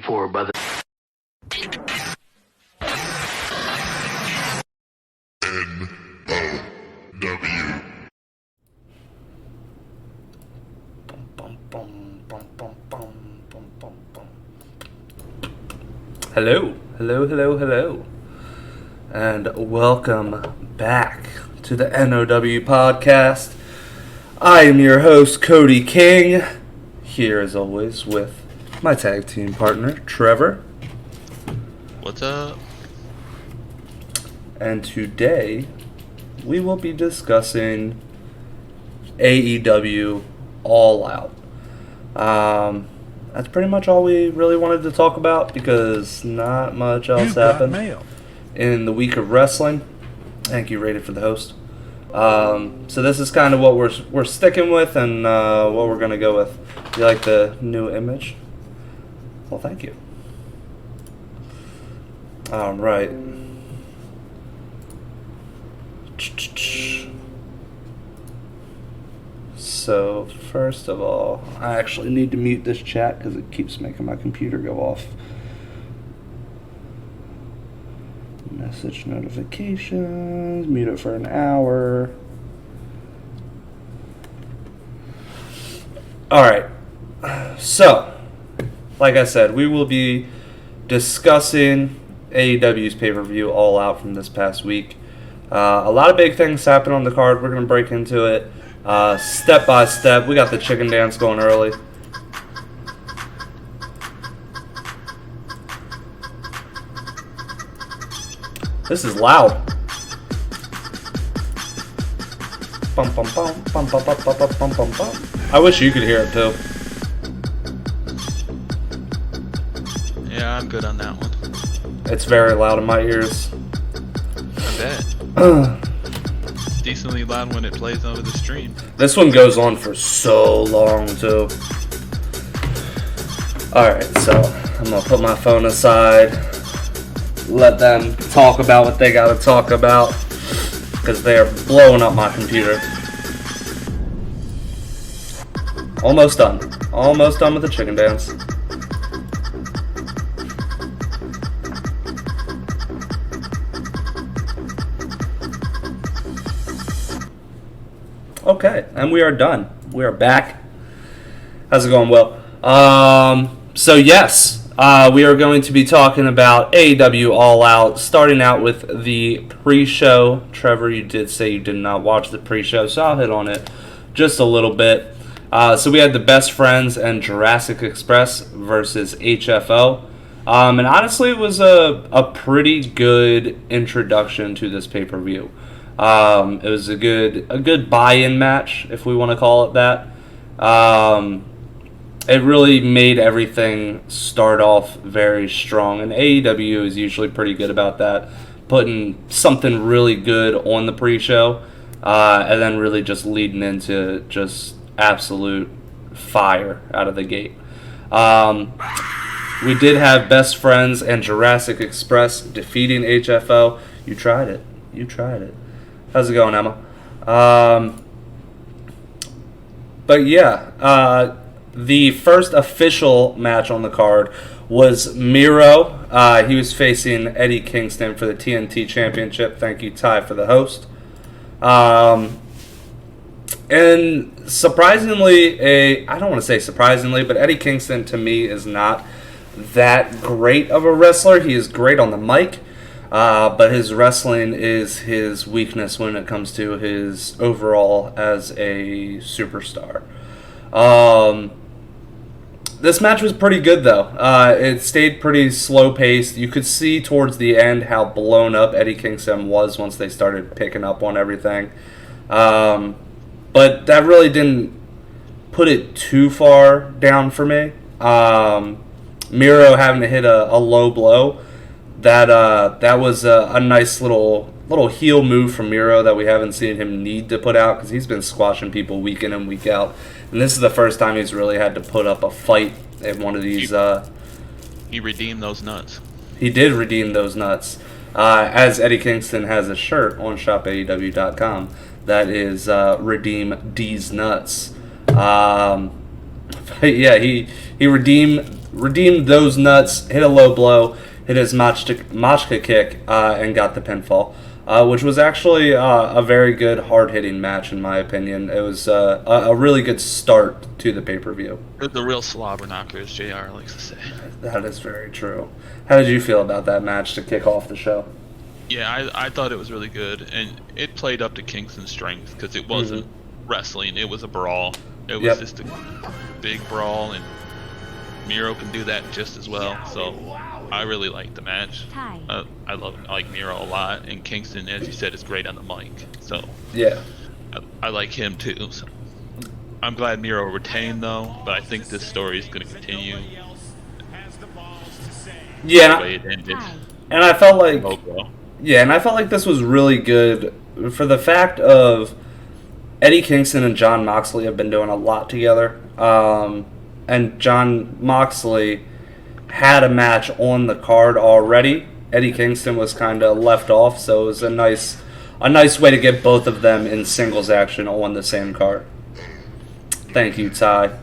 for by the nOw. Hello, and welcome back to the nOw podcast. I am your host, Cody King, here as always with my tag team partner, Trevor. What's up? And today, we will be discussing AEW All Out. That's pretty much all we really wanted to talk about because not much else happened in the week of wrestling. Thank you, Rated, for the host. So this is kind of what we're sticking with and what we're going to go with. You like the new image? Well, thank you. All right. So, first of all, I actually need to mute this chat because it keeps making my computer go off. Message notifications, mute it for an hour. Alright, so, like I said, we will be discussing AEW's pay-per-view All Out from this past week. A lot of big things happen on the card. We're going to break into it step by step. We got the chicken dance going early. This is loud. Bum, bum, bum, bum, bum, bum, bum, bum, bum, bum. I wish you could hear it too. Yeah, I'm good on that one. It's very loud in my ears. I bet. It's decently loud when it plays over the stream. This one goes on for so long too. Alright, so I'm gonna put my phone aside. Let them talk about what they gotta talk about. Because they are blowing up my computer. Almost done. Almost done with the chicken dance. Okay, and we are done. We are back. How's it going, Will? So yes, we are going to be talking about AEW All Out, starting out with the pre-show. Trevor, you did say you did not watch the pre-show, so I'll hit on it just a little bit. So we had the Best Friends and Jurassic Express versus HFO. And honestly, it was a pretty good introduction to this pay-per-view. It was a good buy-in match, if we want to call it that. It really made everything start off very strong, and AEW is usually pretty good about that, putting something really good on the pre-show, and then really just leading into just absolute fire out of the gate. We did have Best Friends and Jurassic Express defeating HFO. You tried it. How's it going, Emma? But yeah, the first official match on the card was Miro. He was facing Eddie Kingston for the TNT Championship. Thank you, Ty, for the host. And surprisingly, I don't want to say surprisingly, but Eddie Kingston to me is not that great of a wrestler. He is great on the mic. But his wrestling is his weakness when it comes to his overall as a superstar. This match was pretty good, though. It stayed pretty slow-paced. You could see towards the end how blown up Eddie Kingston was once they started picking up on everything. But that really didn't put it too far down for me. Miro having to hit a low blow. That was a nice little heel move from Miro that we haven't seen him need to put out because he's been squashing people week in and week out. And this is the first time he's really had to put up a fight in one of these. He redeemed those nuts. He did redeem those nuts. As Eddie Kingston has a shirt on shopaew.com that is Redeem D's Nuts. Yeah, he redeemed redeemed those nuts, hit a low blow, hit his Machka kick, and got the pinfall, which was actually a very good, hard-hitting match, in my opinion. It was a really good start to the pay-per-view. The real slobber knocker, as JR likes to say. That is very true. How did you feel about that match to kick off the show? Yeah, I thought it was really good, and it played up to Kingston's strength, because it wasn't wrestling, it was a brawl. It was just a big brawl, and Miro can do that just as well, so I really liked the match. I like Miro a lot, and Kingston, as you said, is great on the mic, so yeah, I like him too. So I'm glad Miro retained, though, but I think this story is going to continue. Yeah, the way it ended. And I felt like this was really good for the fact of Eddie Kingston and Jon Moxley have been doing a lot together. And Jon Moxley had a match on the card already. Eddie Kingston was kind of left off, so it was a nice way to get both of them in singles action on the same card. Thank you, Ty.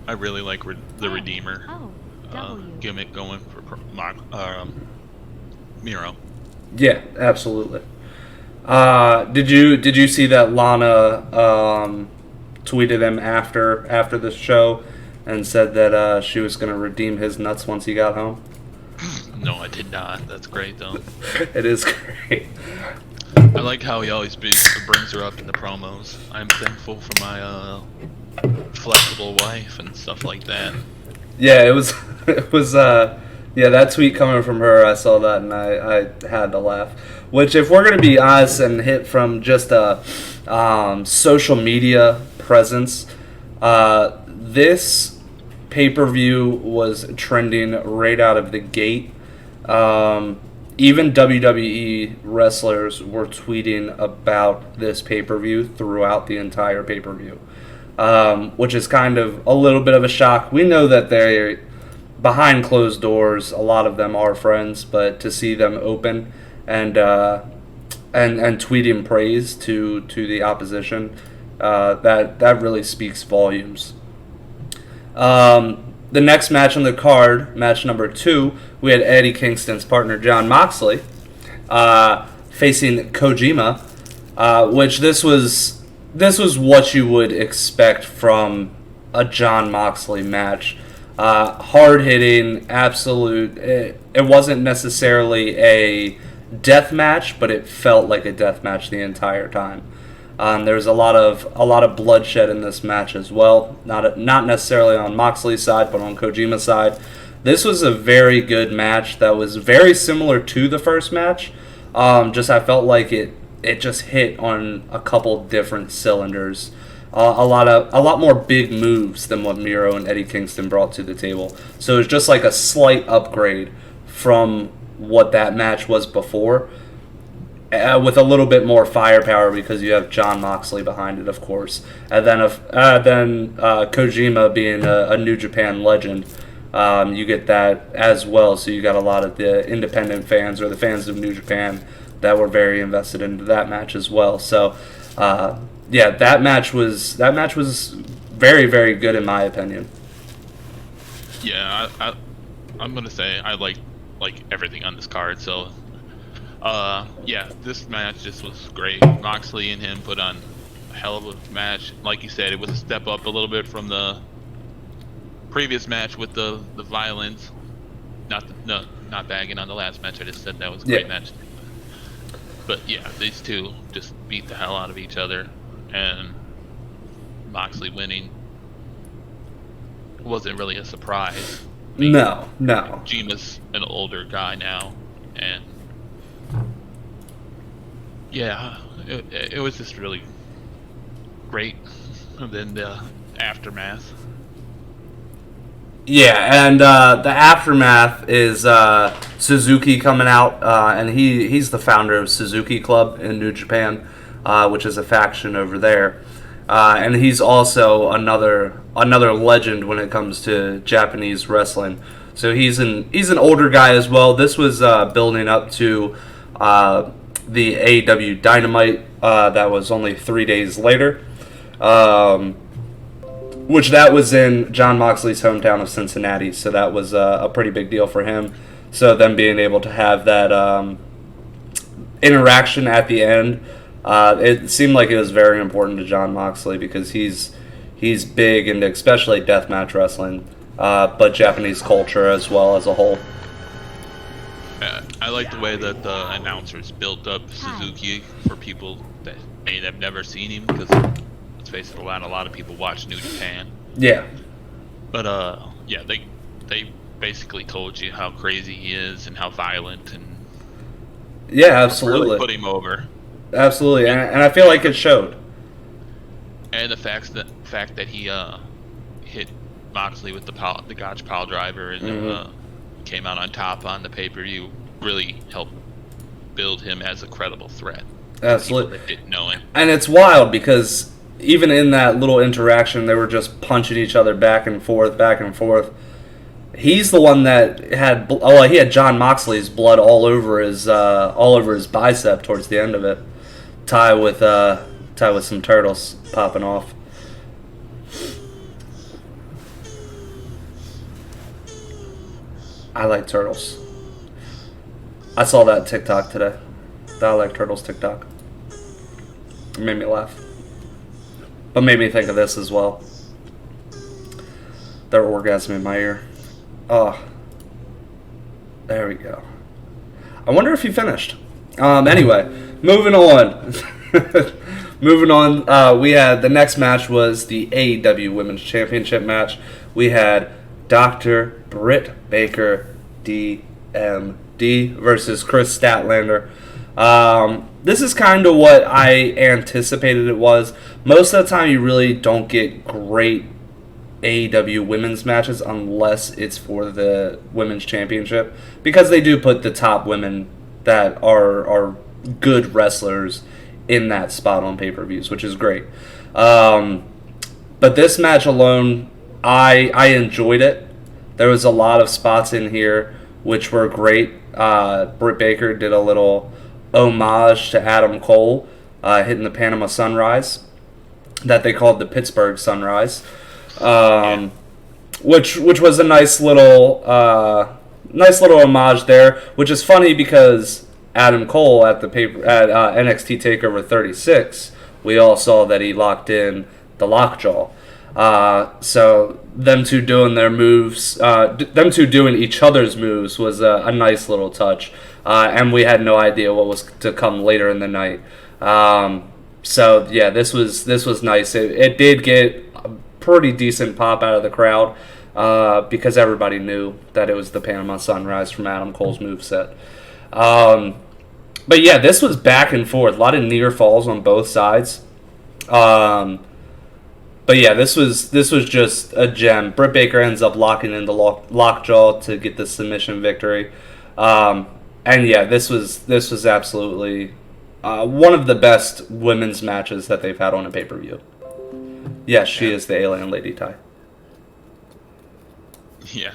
I really like the Redeemer gimmick going for Miro. Yeah, absolutely. Did you see that Lana tweeted him after the show and said that she was going to redeem his nuts once he got home? No, I did not. That's great, though. It is great. I like how he always brings her up in the promos. I'm thankful for my flexible wife and stuff like that. Yeah, it was that tweet coming from her, I saw that and I had to laugh. Which, if we're going to be honest and hit from just a social media presence, this pay-per-view was trending right out of the gate. Even WWE wrestlers were tweeting about this pay-per-view throughout the entire pay-per-view, which is kind of a little bit of a shock. We know that they're behind closed doors. A lot of them are friends, but to see them open and tweeting praise to the opposition, that really speaks volumes. The next match on the card, match number 2, we had Eddie Kingston's partner Jon Moxley facing Kojima, which this was what you would expect from a Jon Moxley match. Hard hitting, absolute. It wasn't necessarily a death match, but it felt like a death match the entire time. There was a lot of bloodshed in this match as well. Not necessarily on Moxley's side, but on Kojima's side. This was a very good match that was very similar to the first match. Just I felt like it just hit on a couple different cylinders. A lot more big moves than what Miro and Eddie Kingston brought to the table. So it was just like a slight upgrade from what that match was before, with a little bit more firepower because you have Jon Moxley behind it, of course, and then Kojima being a New Japan legend, you get that as well. So you got a lot of the independent fans or the fans of New Japan that were very invested into that match as well. So that match was very, very good in my opinion. Yeah, I'm gonna say I like everything on this card. So. This match just was great. Moxley and him put on a hell of a match. Like you said, it was a step up a little bit from the previous match with the violence. Not bagging on the last match. I just said that was a great match. But yeah, these two just beat the hell out of each other, and Moxley winning wasn't really a surprise. I mean, No. Jima's an older guy now, and yeah, it was just really great. And then the aftermath. Yeah, and the aftermath is Suzuki coming out, and he's the founder of Suzuki Club in New Japan, which is a faction over there, and he's also another legend when it comes to Japanese wrestling. So he's an older guy as well. This was building up to the AEW Dynamite that was only 3 days later. which that was in John Moxley's hometown of Cincinnati, so that was a pretty big deal for him. So them being able to have that interaction at the end, it seemed like it was very important to John Moxley because he's big into especially deathmatch wrestling, but Japanese culture as well as a whole. Yeah, I like the way that the announcers built up Suzuki for people that may have never seen him, because let's face it, a lot of people watch New Japan. Yeah. But yeah, they basically told you how crazy he is and how violent, and yeah, absolutely really put him over. Absolutely, and I feel like it showed. And the fact that he hit Moxley with the Gotch pile driver and came out on top on the pay-per-view really helped build him as a credible threat. Absolutely. People that didn't know him. And it's wild because even in that little interaction, they were just punching each other back and forth, back and forth. He's the one that had he had John Moxley's blood all over his bicep towards the end of it. Tie with some turtles popping off. I like turtles. I saw that TikTok today. The I like turtles TikTok. It made me laugh. But made me think of this as well. They're orgasming in my ear. Oh. There we go. I wonder if he finished. Anyway, moving on. Moving on, we had the next match was the AEW Women's Championship match. We had Dr. Britt Baker, DMD, versus Chris Statlander. This is kind of what I anticipated it was. Most of the time, you really don't get great AEW women's matches unless it's for the Women's Championship, because they do put the top women that are good wrestlers in that spot on pay-per-views, which is great. But this match alone, I enjoyed it. There was a lot of spots in here which were great. Britt Baker did a little homage to Adam Cole, hitting the Panama Sunrise that they called the Pittsburgh Sunrise, which was a nice little homage there. Which is funny because Adam Cole at NXT Takeover 36, we all saw that he locked in the lockjaw. So them two doing their moves, them two doing each other's moves was a nice little touch. And we had no idea what was to come later in the night. So yeah, this was nice. It did get a pretty decent pop out of the crowd, because everybody knew that it was the Panama Sunrise from Adam Cole's moveset. But yeah, this was back and forth. A lot of near falls on both sides. But yeah, this was just a gem. Britt Baker ends up locking in the lockjaw to get the submission victory. And yeah, this was absolutely one of the best women's matches that they've had on a pay-per-view. Yes, she is the alien lady, Ty. Yeah.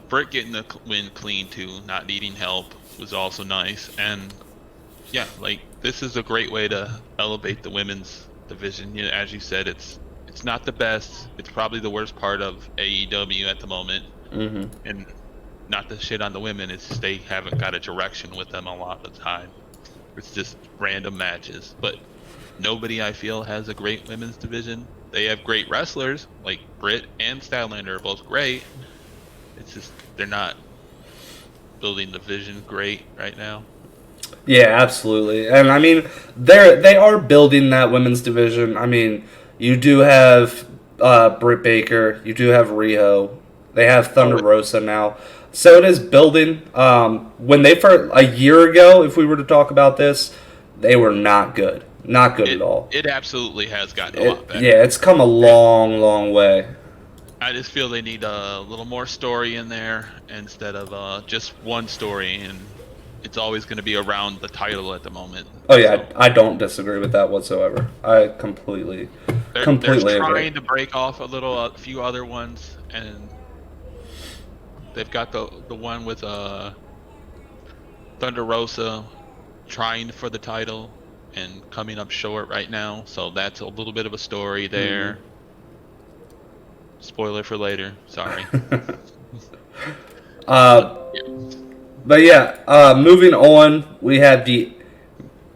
Britt getting the win clean too, not needing help, was also nice. And yeah, like, this is a great way to elevate the women's division. You know, as you said, it's not the best. It's probably the worst part of AEW at the moment. Mm-hmm. And not to shit on the women, it's just they haven't got a direction with them a lot of the time. It's just random matches. But nobody, I feel, has a great women's division. They have great wrestlers, like Britt and Statlander are both great. It's just they're not building the vision great right now. Yeah, absolutely. And I mean, they are building that women's division. I mean, you do have Britt Baker, you do have Riho, they have Thunder Rosa now. So it is building. When they first, a year ago, if we were to talk about this, they were not good. Not good at all. It absolutely has gotten a lot better. Yeah, it's come a long, long way. I just feel they need a little more story in there instead of just one story, and it's always going to be around the title at the moment. Oh yeah, so, I don't disagree with that whatsoever. I completely they're trying to break off a few other ones, and they've got the one with Thunder Rosa trying for the title and coming up short right now, so that's a little bit of a story there. Spoiler for later. Sorry. But yeah, moving on, we had the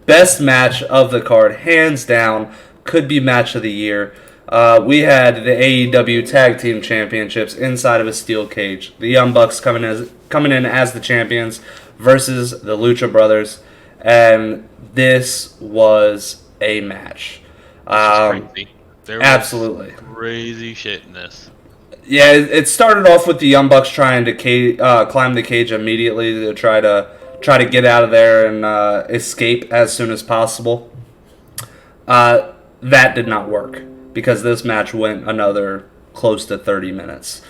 best match of the card, hands down, could be match of the year. We had the AEW Tag Team Championships inside of a steel cage. The Young Bucks coming in as the champions versus the Lucha Brothers, and this was a match. Crazy. There was Absolutely crazy shit in this. Yeah, it started off with the Young Bucks trying to climb the cage immediately to try to get out of there and escape as soon as possible. That did not work because this match went another close to 30 minutes.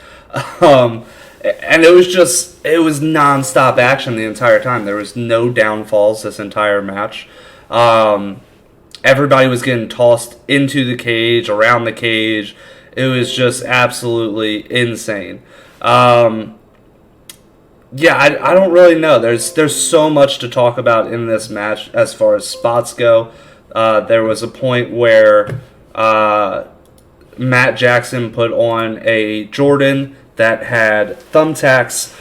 And it was non-stop action the entire time. There was no downfalls this entire match. Everybody was getting tossed into the cage, around the cage. It was just absolutely insane. I don't really know. There's so much to talk about in this match as far as spots go. There was a point where Matt Jackson put on a Jordan that had thumbtacks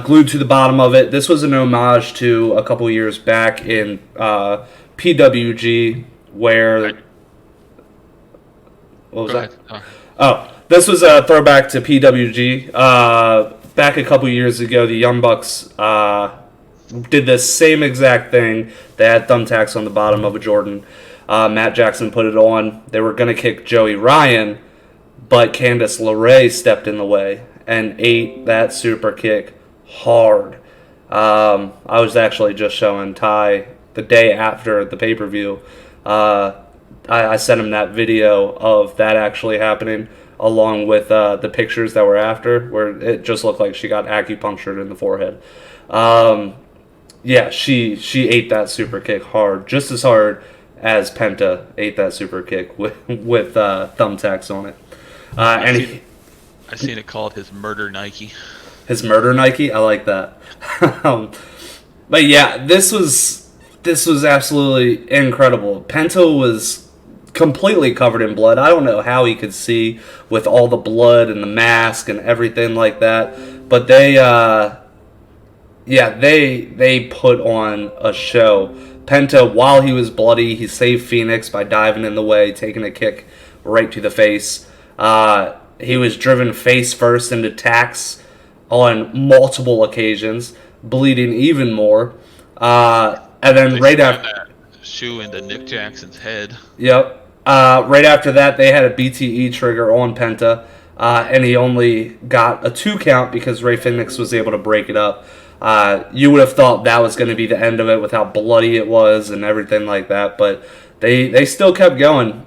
glued to the bottom of it. This was an homage to a couple years back in PWG where... What was that? This was a throwback to PWG. Back a couple years ago, the Young Bucks did the same exact thing. They had thumbtacks on the bottom of a Jordan. Matt Jackson put it on. They were going to kick Joey Ryan, but Candice LeRae stepped in the way and ate that super kick hard. I was actually just showing Ty the day after the pay-per-view. I sent him that video of that actually happening, along with the pictures that were after, where it just looked like she got acupunctured in the forehead. She ate that super kick hard, just as hard as Penta ate that super kick with thumbtacks on it. I've seen it called his murder Nike. His murder Nike? I like that. But yeah, this was absolutely incredible. Penta was completely covered in blood. I don't know how he could see with all the blood and the mask and everything like that. But they put on a show. Penta, while he was bloody, he saved Phoenix by diving in the way, taking a kick right to the face. He was driven face first into tacks on multiple occasions, bleeding even more. And then right after that shoe into Nick Jackson's head. Yep. Right after that, they had a BTE trigger on Penta, and he only got a 2 count because Rey Fenix was able to break it up. You would have thought that was going to be the end of it with how bloody it was and everything like that, but they still kept going.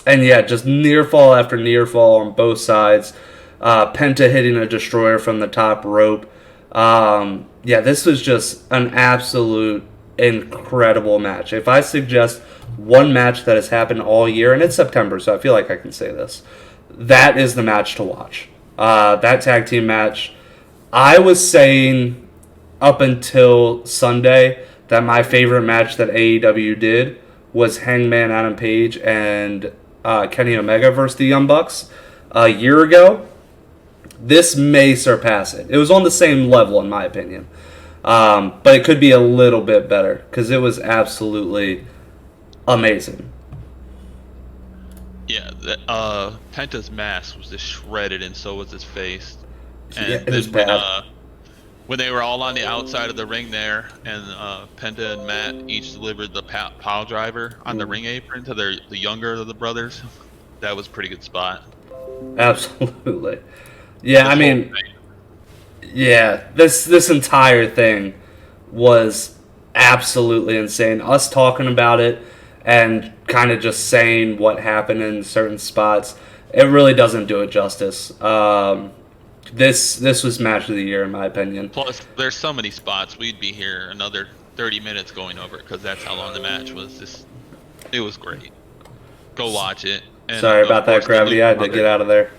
And yeah, just near fall after near fall on both sides. Penta hitting a destroyer from the top rope. This was just an absolute incredible match. If I suggest one match that has happened all year, and it's September, so I feel like I can say this, that is the match to watch. That tag team match, I was saying up until Sunday that my favorite match that AEW did was Hangman Adam Page and Kenny Omega versus the Young Bucks a year ago. This may surpass it. It was on the same level, in my opinion. But it could be a little bit better because it was absolutely amazing. Yeah, Penta's mask was just shredded, and so was his face. And yeah, it was bad. When they were all on the outside of the ring there, and Penta and Matt each delivered the pile driver on the ring apron to the younger of the brothers, that was a pretty good spot. Absolutely. Yeah, I mean, yeah, this entire thing was absolutely insane. Us talking about it and kind of just saying what happened in certain spots, it really doesn't do it justice. This was match of the year in my opinion. Plus, there's so many spots. We'd be here another 30 minutes going over it because that's how long the match was. It was great. Go watch it. And sorry about that, Gravity. I had to get out of there.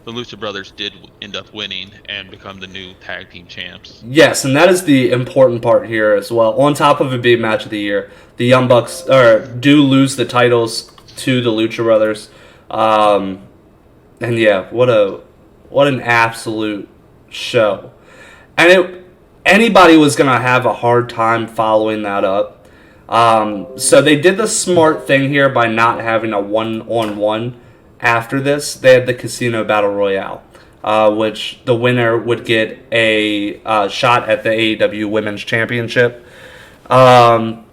The Lucha Brothers did end up winning and become the new tag team champs. Yes, and that is the important part here as well. On top of it being match of the year, the Young Bucks do lose the titles to the Lucha Brothers. And yeah, what an absolute show. And anybody was gonna have a hard time following that up. So they did the smart thing here by not having a one-on-one after this. They had the Casino Battle Royale, which the winner would get a shot at the AEW Women's Championship. And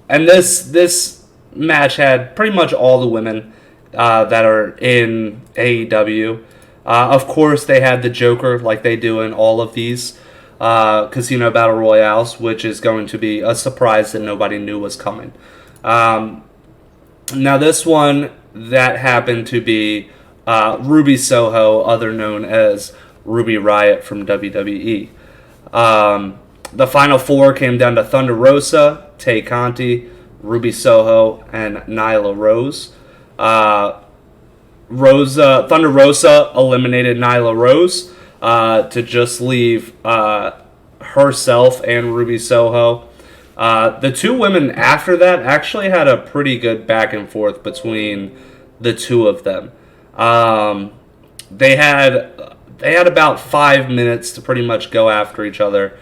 this match had pretty much all the women that are in AEW. Of course, they had the Joker, like they do in all of these Casino Battle Royales, which is going to be a surprise that nobody knew was coming. Now, this one, that happened to be Ruby Soho, other known as Ruby Riott from WWE. The final four came down to Thunder Rosa, Tay Conti, Ruby Soho, and Nyla Rose. Thunder Rosa eliminated Nyla Rose to just leave herself and Ruby Soho. The two women after that actually had a pretty good back and forth between the two of them. They had about 5 minutes to pretty much go after each other,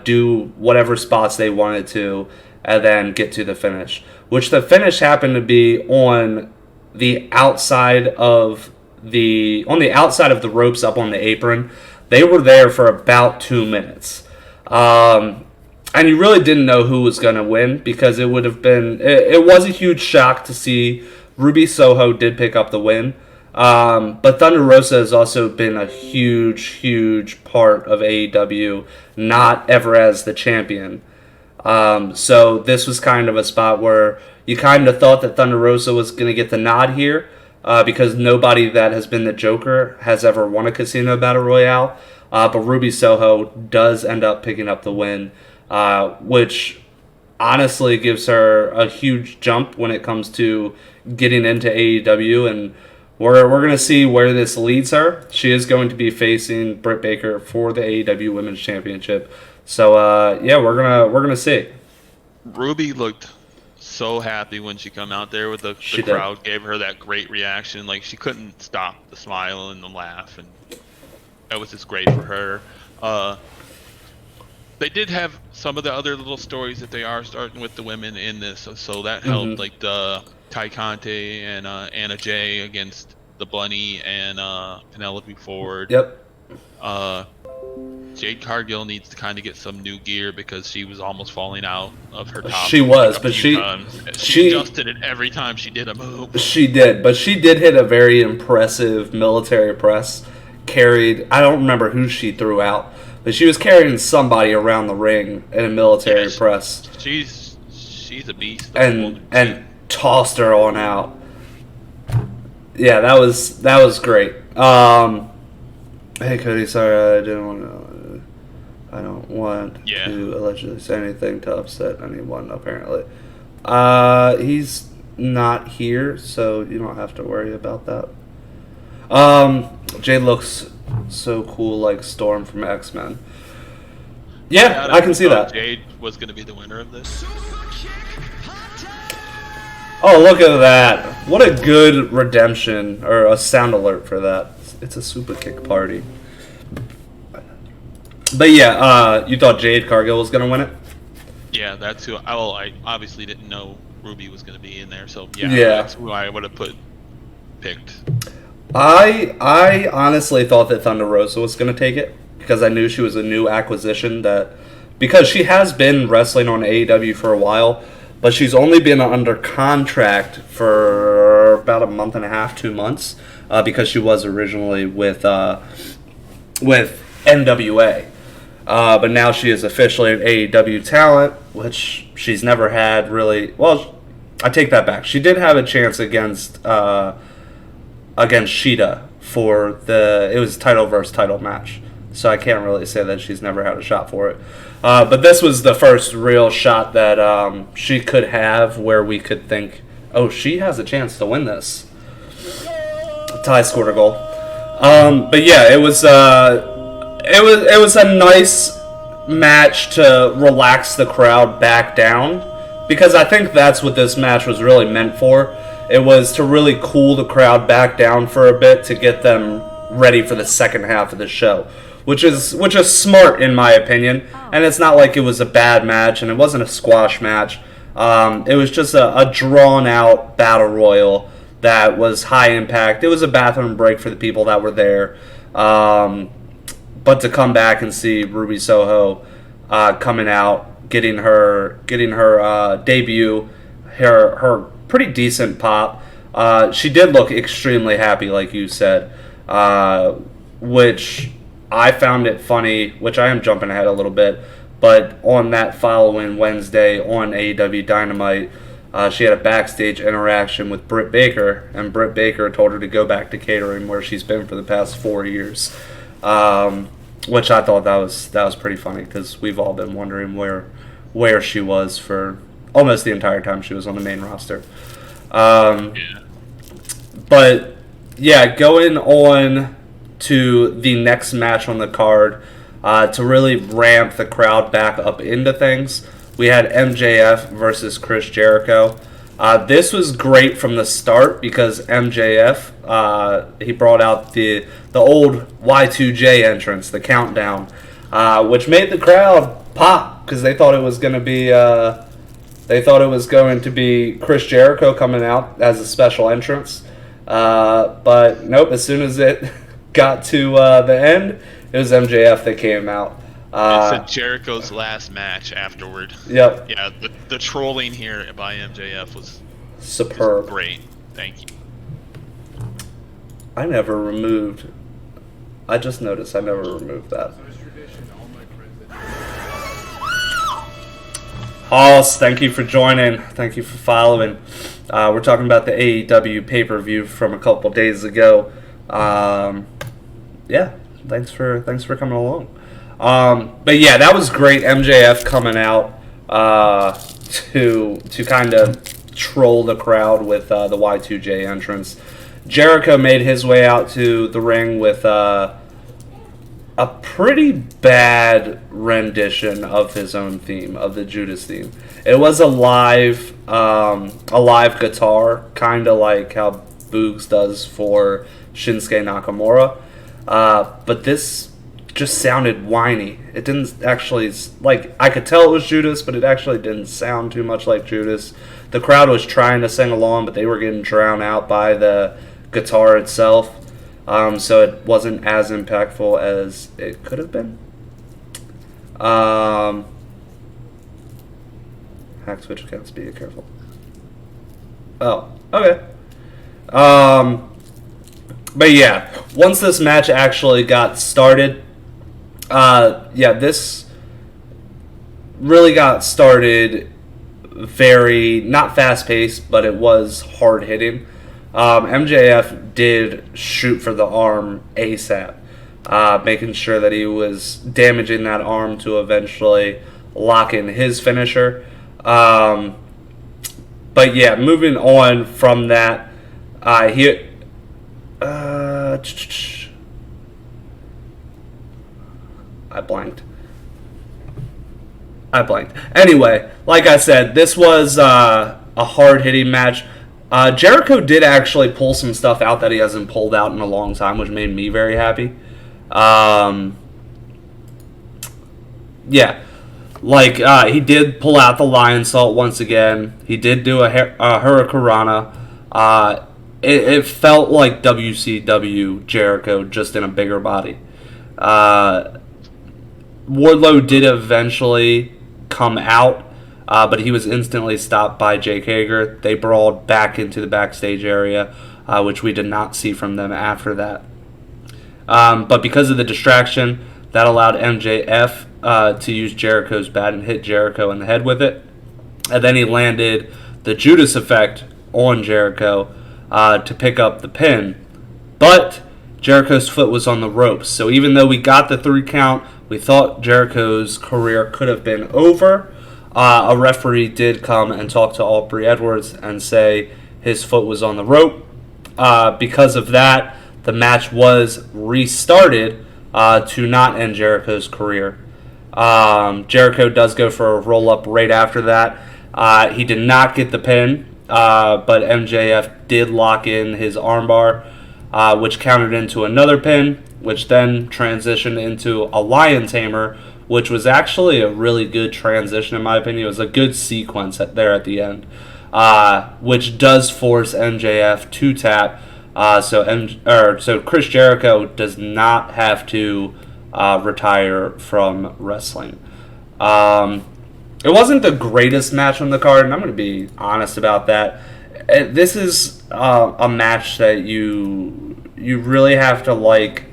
do whatever spots they wanted to, and then get to the finish. Which the finish happened to be on the outside of the ropes up on the apron. They were there for about 2 minutes. And you really didn't know who was going to win, because it would have been... It was a huge shock to see Ruby Soho did pick up the win. But Thunder Rosa has also been a huge, huge part of AEW, not ever as the champion. So this was kind of a spot where you kind of thought that Thunder Rosa was going to get the nod here, because nobody that has been the Joker has ever won a Casino Battle Royale. But Ruby Soho does end up picking up the win, which honestly gives her a huge jump when it comes to getting into AEW, and we're going to see where this leads her. She is going to be facing Britt Baker for the AEW Women's Championship. So yeah, we're gonna see. Ruby looked so happy when she come out there with the crowd. Gave her that great reaction. Like, she couldn't stop the smile and the laugh, and that was just great for her. They did have some of the other little stories that they are starting with the women in this, so that helped. Like the Tay Conti and Anna Jay against the Bunny and Penelope Ford. Yep. Jade Cargill needs to kind of get some new gear, because she was almost falling out of her top. She was, but she adjusted it every time she did a move. She did, but she did hit a very impressive military press. Carried, I don't remember who she threw out, but she was carrying somebody around the ring in a military press. She's a beast. And tossed her on out. Yeah, that was great. Hey Cody, sorry, I don't want to allegedly say anything to upset anyone, apparently. He's not here, so you don't have to worry about that. Jade looks so cool, like Storm from X-Men. Yeah, I can see that. Jade was going to be the winner of this. Oh, look at that. What a good redemption, or a sound alert for that. It's a super kick party. But yeah, you thought Jade Cargill was going to win it? Yeah, that's who. I obviously didn't know Ruby was going to be in there, so yeah, that's who I would have picked. I honestly thought that Thunder Rosa was going to take it, because I knew she was a new acquisition, because she has been wrestling on AEW for a while, but she's only been under contract for about a month and a half, 2 months, because she was originally with NWA. But now she is officially an AEW talent, which she's never had really. Well, I take that back. She did have a chance against Shida for it was title versus title match. So I can't really say that she's never had a shot for it. But this was the first real shot that she could have, where we could think, oh, she has a chance to win this. Ty scored a goal. But yeah, it was a nice match to relax the crowd back down, because I think that's what this match was really meant for. It was to really cool the crowd back down for a bit to get them ready for the second half of the show, which is smart in my opinion. And it's not like it was a bad match, and it wasn't a squash match. It was just a drawn out battle royal that was high impact. It was a bathroom break for the people that were there. But to come back and see Ruby Soho coming out, getting her debut, her pretty decent pop. She did look extremely happy, like you said, which I found it funny, which I am jumping ahead a little bit, but on that following Wednesday on AEW Dynamite, she had a backstage interaction with Britt Baker, and Britt Baker told her to go back to catering where she's been for the past 4 years, which I thought that was pretty funny, because we've all been wondering where she was for almost the entire time she was on the main roster. But yeah, going on to the next match on the card, to really ramp the crowd back up into things, we had MJF versus Chris Jericho. This was great from the start because MJF, he brought out the old Y2J entrance, the countdown, which made the crowd pop because they thought it was going to be Chris Jericho coming out as a special entrance. But nope, as soon as it got to the end, it was MJF that came out. It's Jericho's last match afterward. Yep. Yeah, the trolling here by MJF was superb. Great. Thank you. I just noticed I never removed that. Hoss, thank you for joining. Thank you for following. We're talking about the AEW pay-per-view from a couple days ago. Yeah, thanks for coming along. But yeah, that was great. MJF coming out to kind of troll the crowd with the Y2J entrance. Jericho made his way out to the ring with a pretty bad rendition of his own theme, of the Judas theme. It was a live guitar, kind of like how Boogs does for Shinsuke Nakamura. But this just sounded whiny. It didn't actually, like, I could tell it was Judas, but it actually didn't sound too much like Judas. The crowd was trying to sing along, but they were getting drowned out by the guitar itself. So it wasn't as impactful as it could have been. Hack switch accounts, be careful. Oh, okay. But yeah, once this match actually got started, this really got started very, not fast-paced, but it was hard-hitting. MJF did shoot for the arm ASAP, making sure that he was damaging that arm to eventually lock in his finisher. But yeah, moving on from that, I blanked. Anyway, like I said, this was a hard-hitting match. Jericho did actually pull some stuff out that he hasn't pulled out in a long time, which made me very happy. He did pull out the Lion Salt once again. He did do a Hurricanrana. It felt like WCW Jericho, just in a bigger body. Wardlow did eventually come out, but he was instantly stopped by Jake Hager. They brawled back into the backstage area, which we did not see from them after that. But because of the distraction, that allowed MJF to use Jericho's bat and hit Jericho in the head with it. And then he landed the Judas effect on Jericho to pick up the pin. But Jericho's foot was on the ropes. So even though we got the 3 count, we thought Jericho's career could have been over. A referee did come and talk to Aubrey Edwards and say his foot was on the rope. Because of that, the match was restarted to not end Jericho's career. Jericho does go for a roll-up right after that. He did not get the pin. but MJF did lock in his armbar, which countered into another pin, which then transitioned into a lion tamer, which was actually a really good transition in my opinion. It was a good sequence there at the end, which does force MJF to tap. So Chris Jericho does not have to retire from wrestling. It wasn't the greatest match on the card, and I'm going to be honest about that. This is a match that you really have to like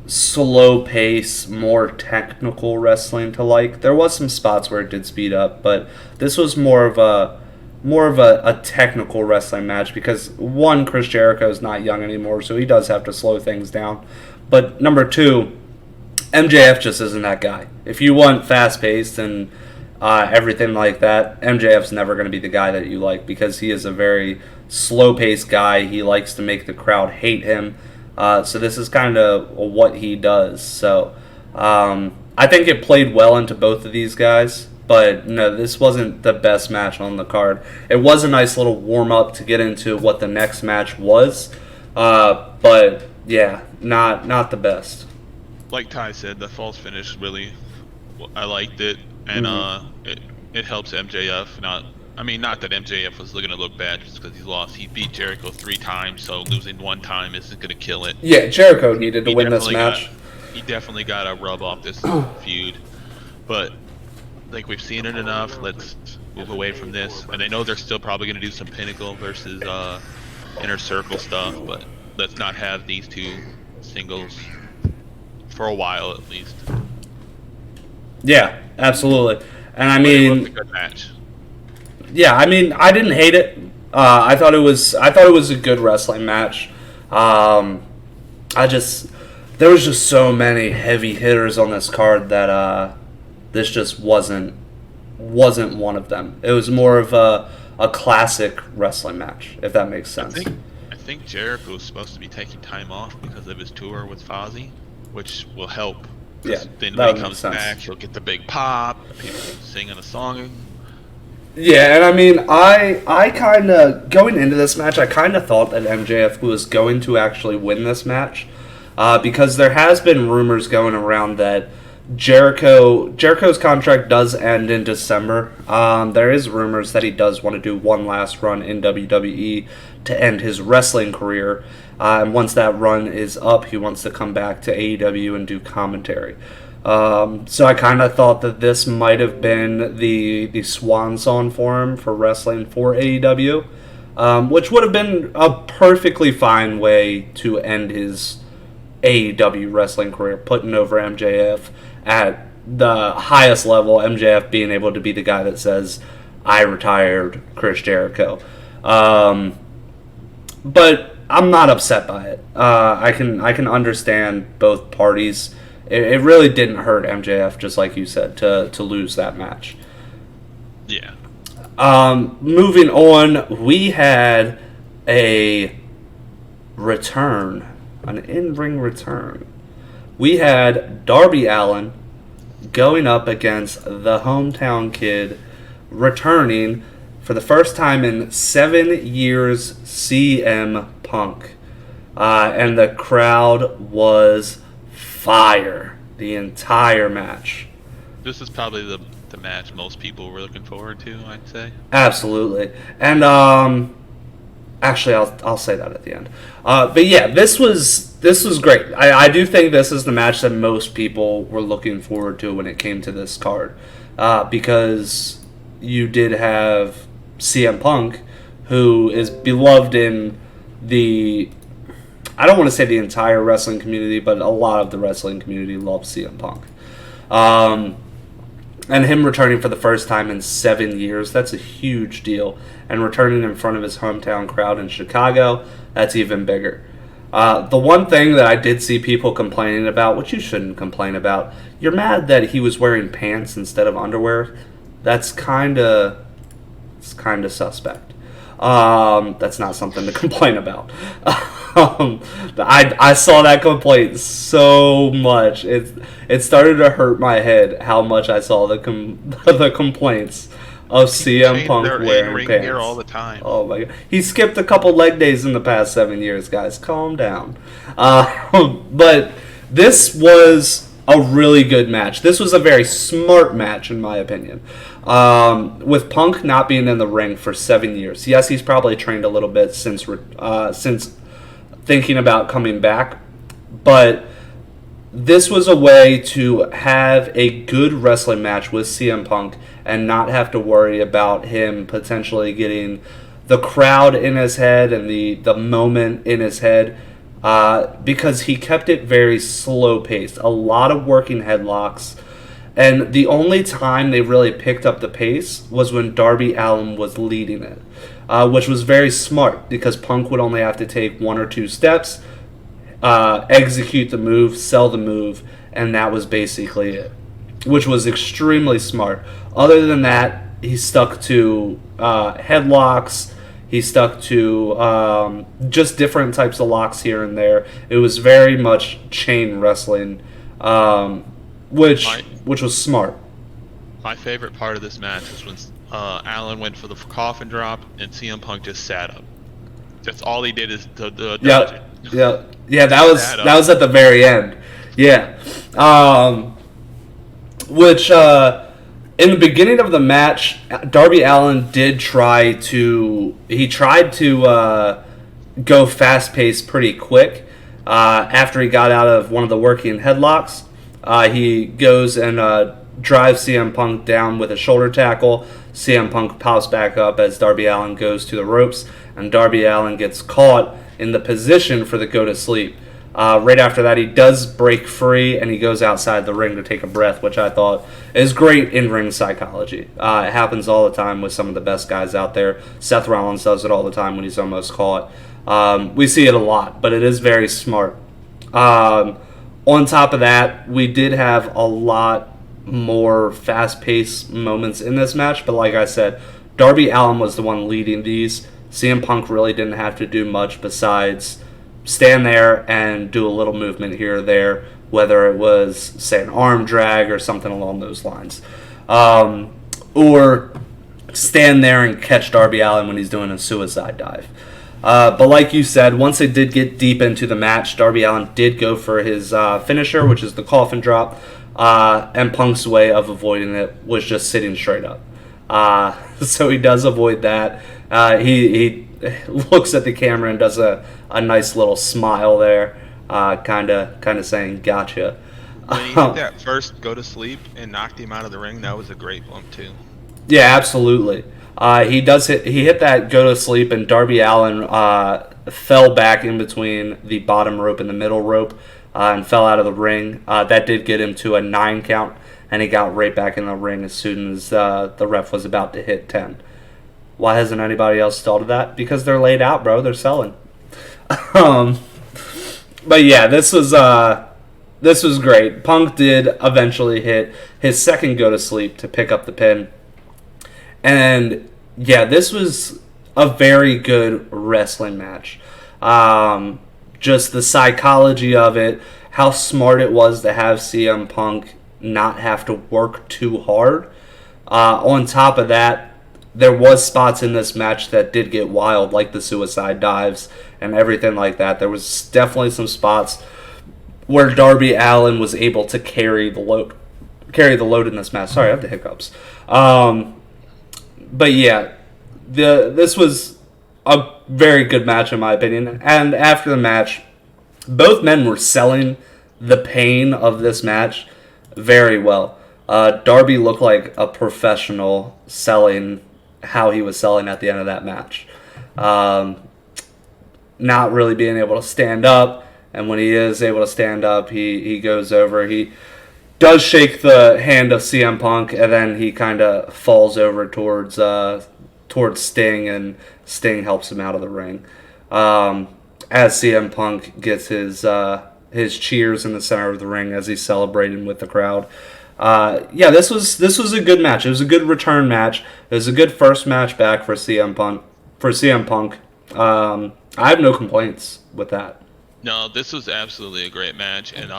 slow pace, more technical wrestling to like. There was some spots where it did speed up, but this was more of a technical wrestling match because one, Chris Jericho is not young anymore, so he does have to slow things down. But number two, MJF just isn't that guy. If you want fast paced and everything like that, MJF's never going to be the guy that you like because he is a very slow paced guy. He likes to make the crowd hate him. So this is kind of what he does. So I think it played well into both of these guys. But no, this wasn't the best match on the card. It was a nice little warm-up to get into what the next match was. But yeah, not the best. Like Ty said, the false finish really, I liked it. And it helps MJF. Not that MJF was going to look bad just because he lost. He beat Jericho 3 times, so losing one time isn't going to kill it. Yeah, Jericho needed to win this match. He definitely got to rub off this feud. But I think we've seen it enough. Let's move away from this. And I know they're still probably going to do some Pinnacle versus Inner Circle stuff, but let's not have these two singles for a while at least. Yeah, absolutely. And I It mean, was a good match. Yeah, I mean, I didn't hate it. I thought it was a good wrestling match. There was just so many heavy hitters on this card that this just wasn't one of them. It was more of a classic wrestling match, if that makes sense. I think Jericho was supposed to be taking time off because of his tour with Fozzy, which will help. Yeah, then that when would he make comes sense. back, he'll get the big pop, people singing a song. Yeah, and I mean, I kind of, going into this match, I kind of thought that MJF was going to actually win this match because there has been rumors going around that Jericho's contract does end in December. There is rumors that he does want to do one last run in WWE to end his wrestling career. And once that run is up, he wants to come back to AEW and do commentary. So I kind of thought that this might have been the swan song for him for wrestling for AEW, which would have been a perfectly fine way to end his AEW wrestling career, putting over MJF at the highest level, MJF being able to be the guy that says, I retired Chris Jericho. But I'm not upset by it. I can understand both parties. It really didn't hurt MJF, just like you said, to lose that match. Yeah. Moving on, we had a return, an in-ring return. We had Darby Allin going up against the hometown kid, returning for the first time in 7 years, CM Punk. And the crowd was fire the entire match. This is probably the match most people were looking forward to, I'd say. Absolutely. And actually I'll say that at the end. But yeah, this was great. I do think this is the match that most people were looking forward to when it came to this card. Because you did have CM Punk, who is beloved in I don't want to say the entire wrestling community, but a lot of the wrestling community loves CM Punk. And him returning for the first time in 7 years, that's a huge deal. And returning in front of his hometown crowd in Chicago, that's even bigger. The one thing that I did see people complaining about, which you shouldn't complain about, you're mad that he was wearing pants instead of underwear. That's kind of suspect. That's not something to complain about. I saw that complaint so much. It started to hurt my head how much I saw the complaints. of CM Punk their wearing in-ring pants. gear all the time. Oh my god. He skipped a couple leg days in the past 7 years, guys. Calm down. But this was a really good match. This was a very smart match, in my opinion. With Punk not being in the ring for 7 years. Yes, he's probably trained a little bit since thinking about coming back. But this was a way to have a good wrestling match with CM Punk and not have to worry about him potentially getting the crowd in his head and the moment in his head, because he kept it very slow paced. A lot of working headlocks. And the only time they really picked up the pace was when Darby Allin was leading it, which was very smart because Punk would only have to take 1 or 2 steps, execute the move, sell the move, and that was basically it, which was extremely smart. Other than that, he stuck to headlocks. He stuck to just different types of locks here and there. It was very much chain wrestling, which was smart. My favorite part of this match is when Allen went for the coffin drop and CM Punk just sat up. That's all he did is to dodge it. Yeah. That was at the very end. Yeah, which in the beginning of the match, Darby Allin tried to go fast paced pretty quick. After he got out of one of the working headlocks, he goes and drives CM Punk down with a shoulder tackle. CM Punk pops back up as Darby Allin goes to the ropes, and Darby Allin gets caught in the position for the go to sleep. Right after that, he does break free, and he goes outside the ring to take a breath, which I thought is great in-ring psychology. It happens all the time with some of the best guys out there. Seth Rollins does it all the time when he's almost caught. We see it a lot, but it is very smart. On top of that, we did have a lot more fast-paced moments in this match, but like I said, Darby Allin was the one leading these. CM Punk really didn't have to do much besides stand there and do a little movement here or there, whether it was, say, an arm drag or something along those lines. Or stand there and catch Darby Allin when he's doing a suicide dive. But like you said, once it did get deep into the match, Darby Allin did go for his finisher, which is the coffin drop, and Punk's way of avoiding it was just sitting straight up. So he does avoid that. He looks at the camera and does a nice little smile there, kind of saying, "Gotcha." When he hit that first go to sleep and knocked him out of the ring, that was a great bump too. Yeah, absolutely. He hit that go to sleep, and Darby Allin fell back in between the bottom rope and the middle rope, and fell out of the ring. That did get him to a 9 count, and he got right back in the ring as soon as the ref was about to hit 10. Why hasn't anybody else started that? Because they're laid out, bro. They're selling. But yeah, this was great. Punk did eventually hit his second go to sleep to pick up the pin. And yeah, this was a very good wrestling match. Just the psychology of it, how smart it was to have CM Punk not have to work too hard. On top of that, there was spots in this match that did get wild, like the suicide dives and everything like that. There was definitely some spots where Darby Allin was able to carry the load in this match. Sorry, I have the hiccups. But yeah, this was a very good match in my opinion. And after the match, both men were selling the pain of this match very well. Darby looked like a professional selling how he was selling at the end of that match. Not really being able to stand up, and when he is able to stand up, he goes over. He does shake the hand of CM Punk, and then he kind of falls over towards Sting, and Sting helps him out of the ring. As CM Punk gets his cheers in the center of the ring as he's celebrating with the crowd. Yeah, this was a good match. It was a good return match. It was a good first match back for CM Punk. I have no complaints with that. No, this was absolutely a great match, and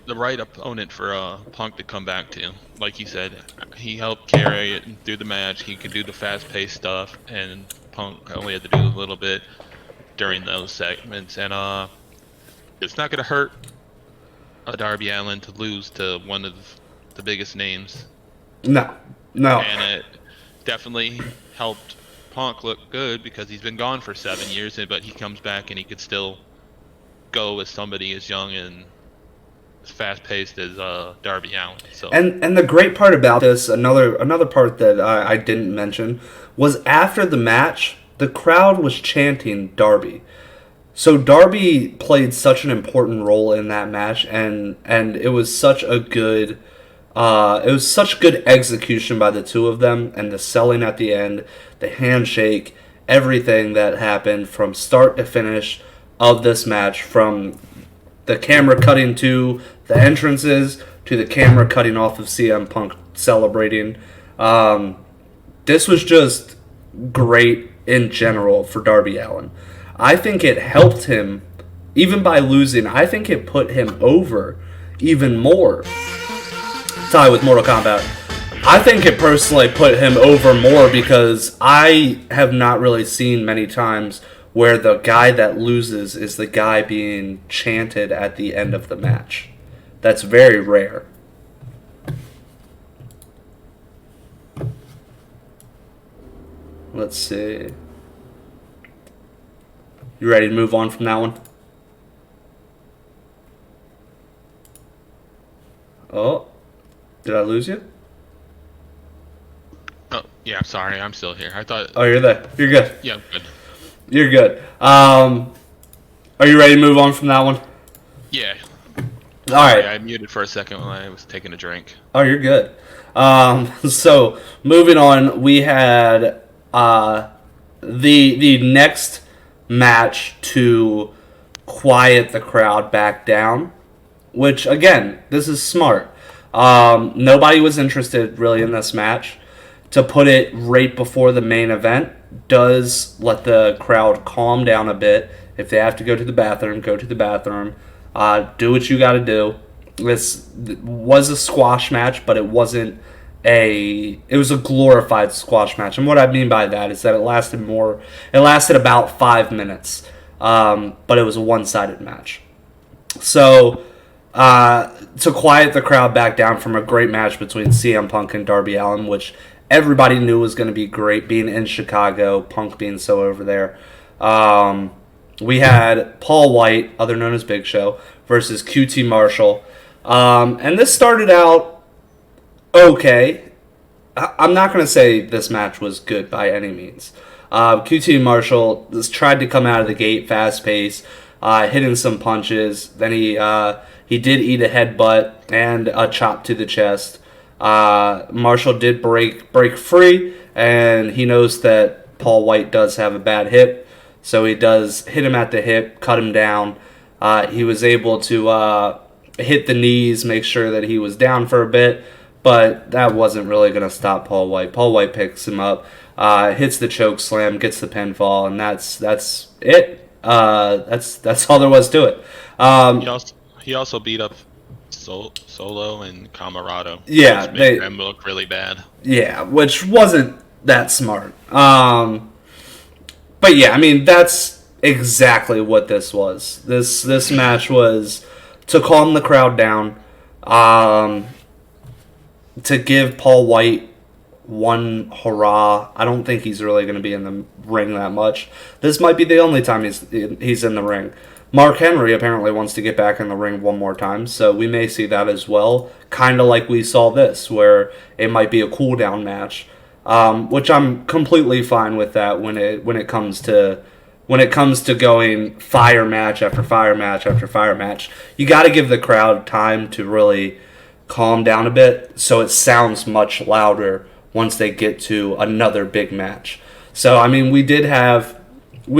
the right opponent for Punk to come back to. Like you said, he helped carry it through the match. He could do the fast-paced stuff, and Punk only had to do a little bit during those segments. And it's not gonna hurt Darby Allin to lose to one of the biggest names. No. And it definitely helped Punk look good because he's been gone for 7 years, but he comes back and he could still go as somebody as young and as fast-paced as Darby Allin. So And the great part about this, another part that I didn't mention, was after the match, the crowd was chanting Darby. So Darby played such an important role in that match, and it was such a good, good execution by the two of them, and the selling at the end, the handshake, everything that happened from start to finish of this match, from the camera cutting to the entrances to the camera cutting off of CM Punk celebrating. This was just great in general for Darby Allin. I think it helped him, even by losing, I think it put him over even more. Tie with Mortal Kombat. I think it personally put him over more because I have not really seen many times where the guy that loses is the guy being chanted at the end of the match. That's very rare. Let's see. You ready to move on from that one? Oh, did I lose you? oh yeah, I'm sorry, I'm still here. I thought. Oh, you're there. You're good. Yeah, good. You're good. Are you ready to move on from that one? Yeah. All right. I muted for a second when I was taking a drink. Oh, you're good. So moving on, we had the next match to quiet the crowd back down, which again, this is smart. Nobody was interested really in this match. To put it right before the main event does let the crowd calm down a bit. If they have to go to the bathroom, go to the bathroom. Do what you got to do. This was a squash match, but it wasn't it was a glorified squash match. And what I mean by that is that it lasted about 5 minutes. But it was a one-sided match. So, to quiet the crowd back down from a great match between CM Punk and Darby Allin, which everybody knew was going to be great, being in Chicago, Punk being so over there. We had Paul White, other known as Big Show, versus QT Marshall. And this started out okay. I'm not going to say this match was good by any means. QT Marshall tried to come out of the gate fast-paced, hitting some punches. Then he did eat a headbutt and a chop to the chest. Marshall did break free, and he knows that Paul White does have a bad hip, so he does hit him at the hip, cut him down. He was able to hit the knees, make sure that he was down for a bit, but that wasn't really going to stop Paul White. Paul White picks him up, hits the choke slam, gets the pinfall, and that's it. That's all there was to it. He also beat up Solo and Camarado. Yeah, which made them look really bad. Yeah, which wasn't that smart. But yeah, I mean, that's exactly what this was. This match was to calm the crowd down, to give Paul White one hurrah. I don't think he's really going to be in the ring that much. This might be the only time he's in the ring. Mark Henry apparently wants to get back in the ring one more time, so we may see that as well. Kind of like we saw this, where it might be a cool down match, which I'm completely fine with that when it comes to going fire match after fire match after fire match. You got to give the crowd time to really calm down a bit, so it sounds much louder once they get to another big match. So I mean, we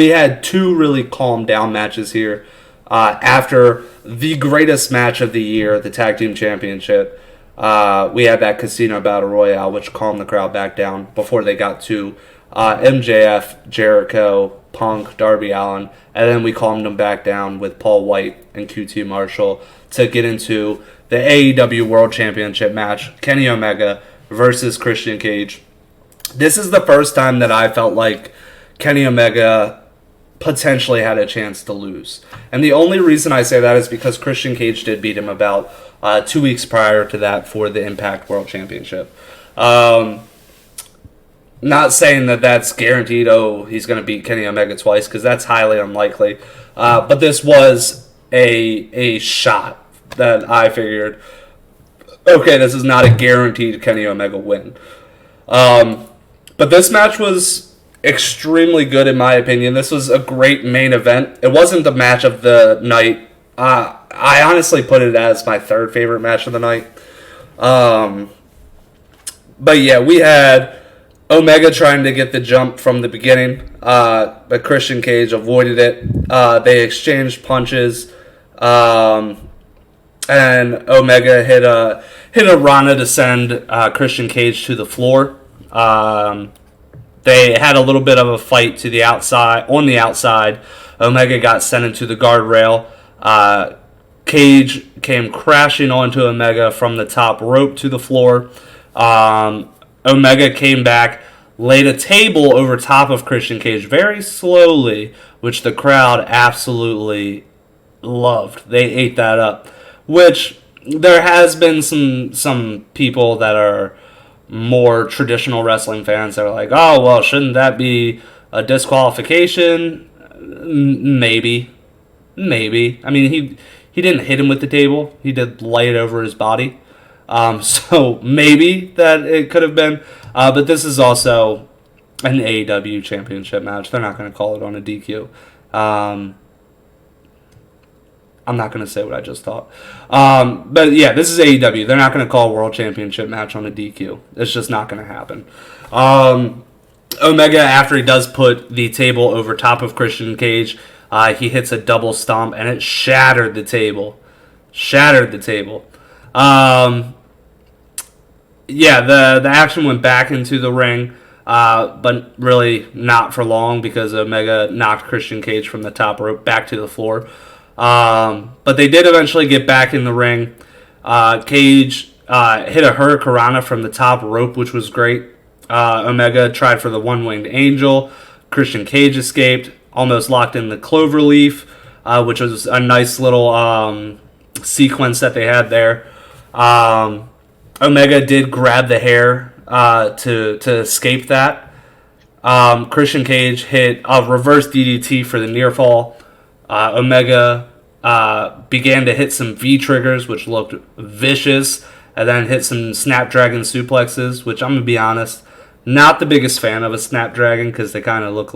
had two really calm down matches here. After the greatest match of the year, the Tag Team Championship, we had that Casino Battle Royale, which calmed the crowd back down before they got to MJF, Jericho, Punk, Darby Allin, and then we calmed them back down with Paul White and QT Marshall to get into the AEW World Championship match, Kenny Omega versus Christian Cage. This is the first time that I felt like Kenny Omega potentially had a chance to lose. And the only reason I say that is because Christian Cage did beat him about 2 weeks prior to that for the Impact World Championship. Not saying that that's guaranteed, he's going to beat Kenny Omega twice, because that's highly unlikely. But this was a shot that I figured, okay, this is not a guaranteed Kenny Omega win. But this match was extremely good in my opinion. This was a great main event. It wasn't the match of the night. I honestly put it as my third favorite match of the night. But yeah, we had Omega trying to get the jump from the beginning, but Christian Cage avoided it. They exchanged punches, and Omega hit a Rana to send Christian Cage to the floor. They had a little bit of a fight to the outside. On the outside, Omega got sent into the guardrail. Cage came crashing onto Omega from the top rope to the floor. Omega came back, laid a table over top of Christian Cage very slowly, which the crowd absolutely loved. They ate that up. Which there has been some people that are more traditional wrestling fans that are like, oh, well, shouldn't that be a disqualification? Maybe. I mean, he didn't hit him with the table. He did lay it over his body. So maybe that it could have been. But this is also an AEW championship match. They're not going to call it on a DQ. I'm not going to say what I just thought. But yeah, this is AEW. They're not going to call a world championship match on a DQ. It's just not going to happen. Omega, after he does put the table over top of Christian Cage, he hits a double stomp, and it shattered the table. Yeah, the action went back into the ring, but really not for long because Omega knocked Christian Cage from the top rope back to the floor. But they did eventually get back in the ring. Cage hit a Hurricanrana from the top rope, which was great. Omega tried for the one-winged angel. Christian Cage escaped, almost locked in the cloverleaf, which was a nice little sequence that they had there. Omega did grab the hair to escape that. Christian Cage hit a reverse DDT for the near fall. Omega began to hit some V-triggers, which looked vicious, and then hit some Snapdragon suplexes, which I'm going to be honest, not the biggest fan of a Snapdragon because they kind of look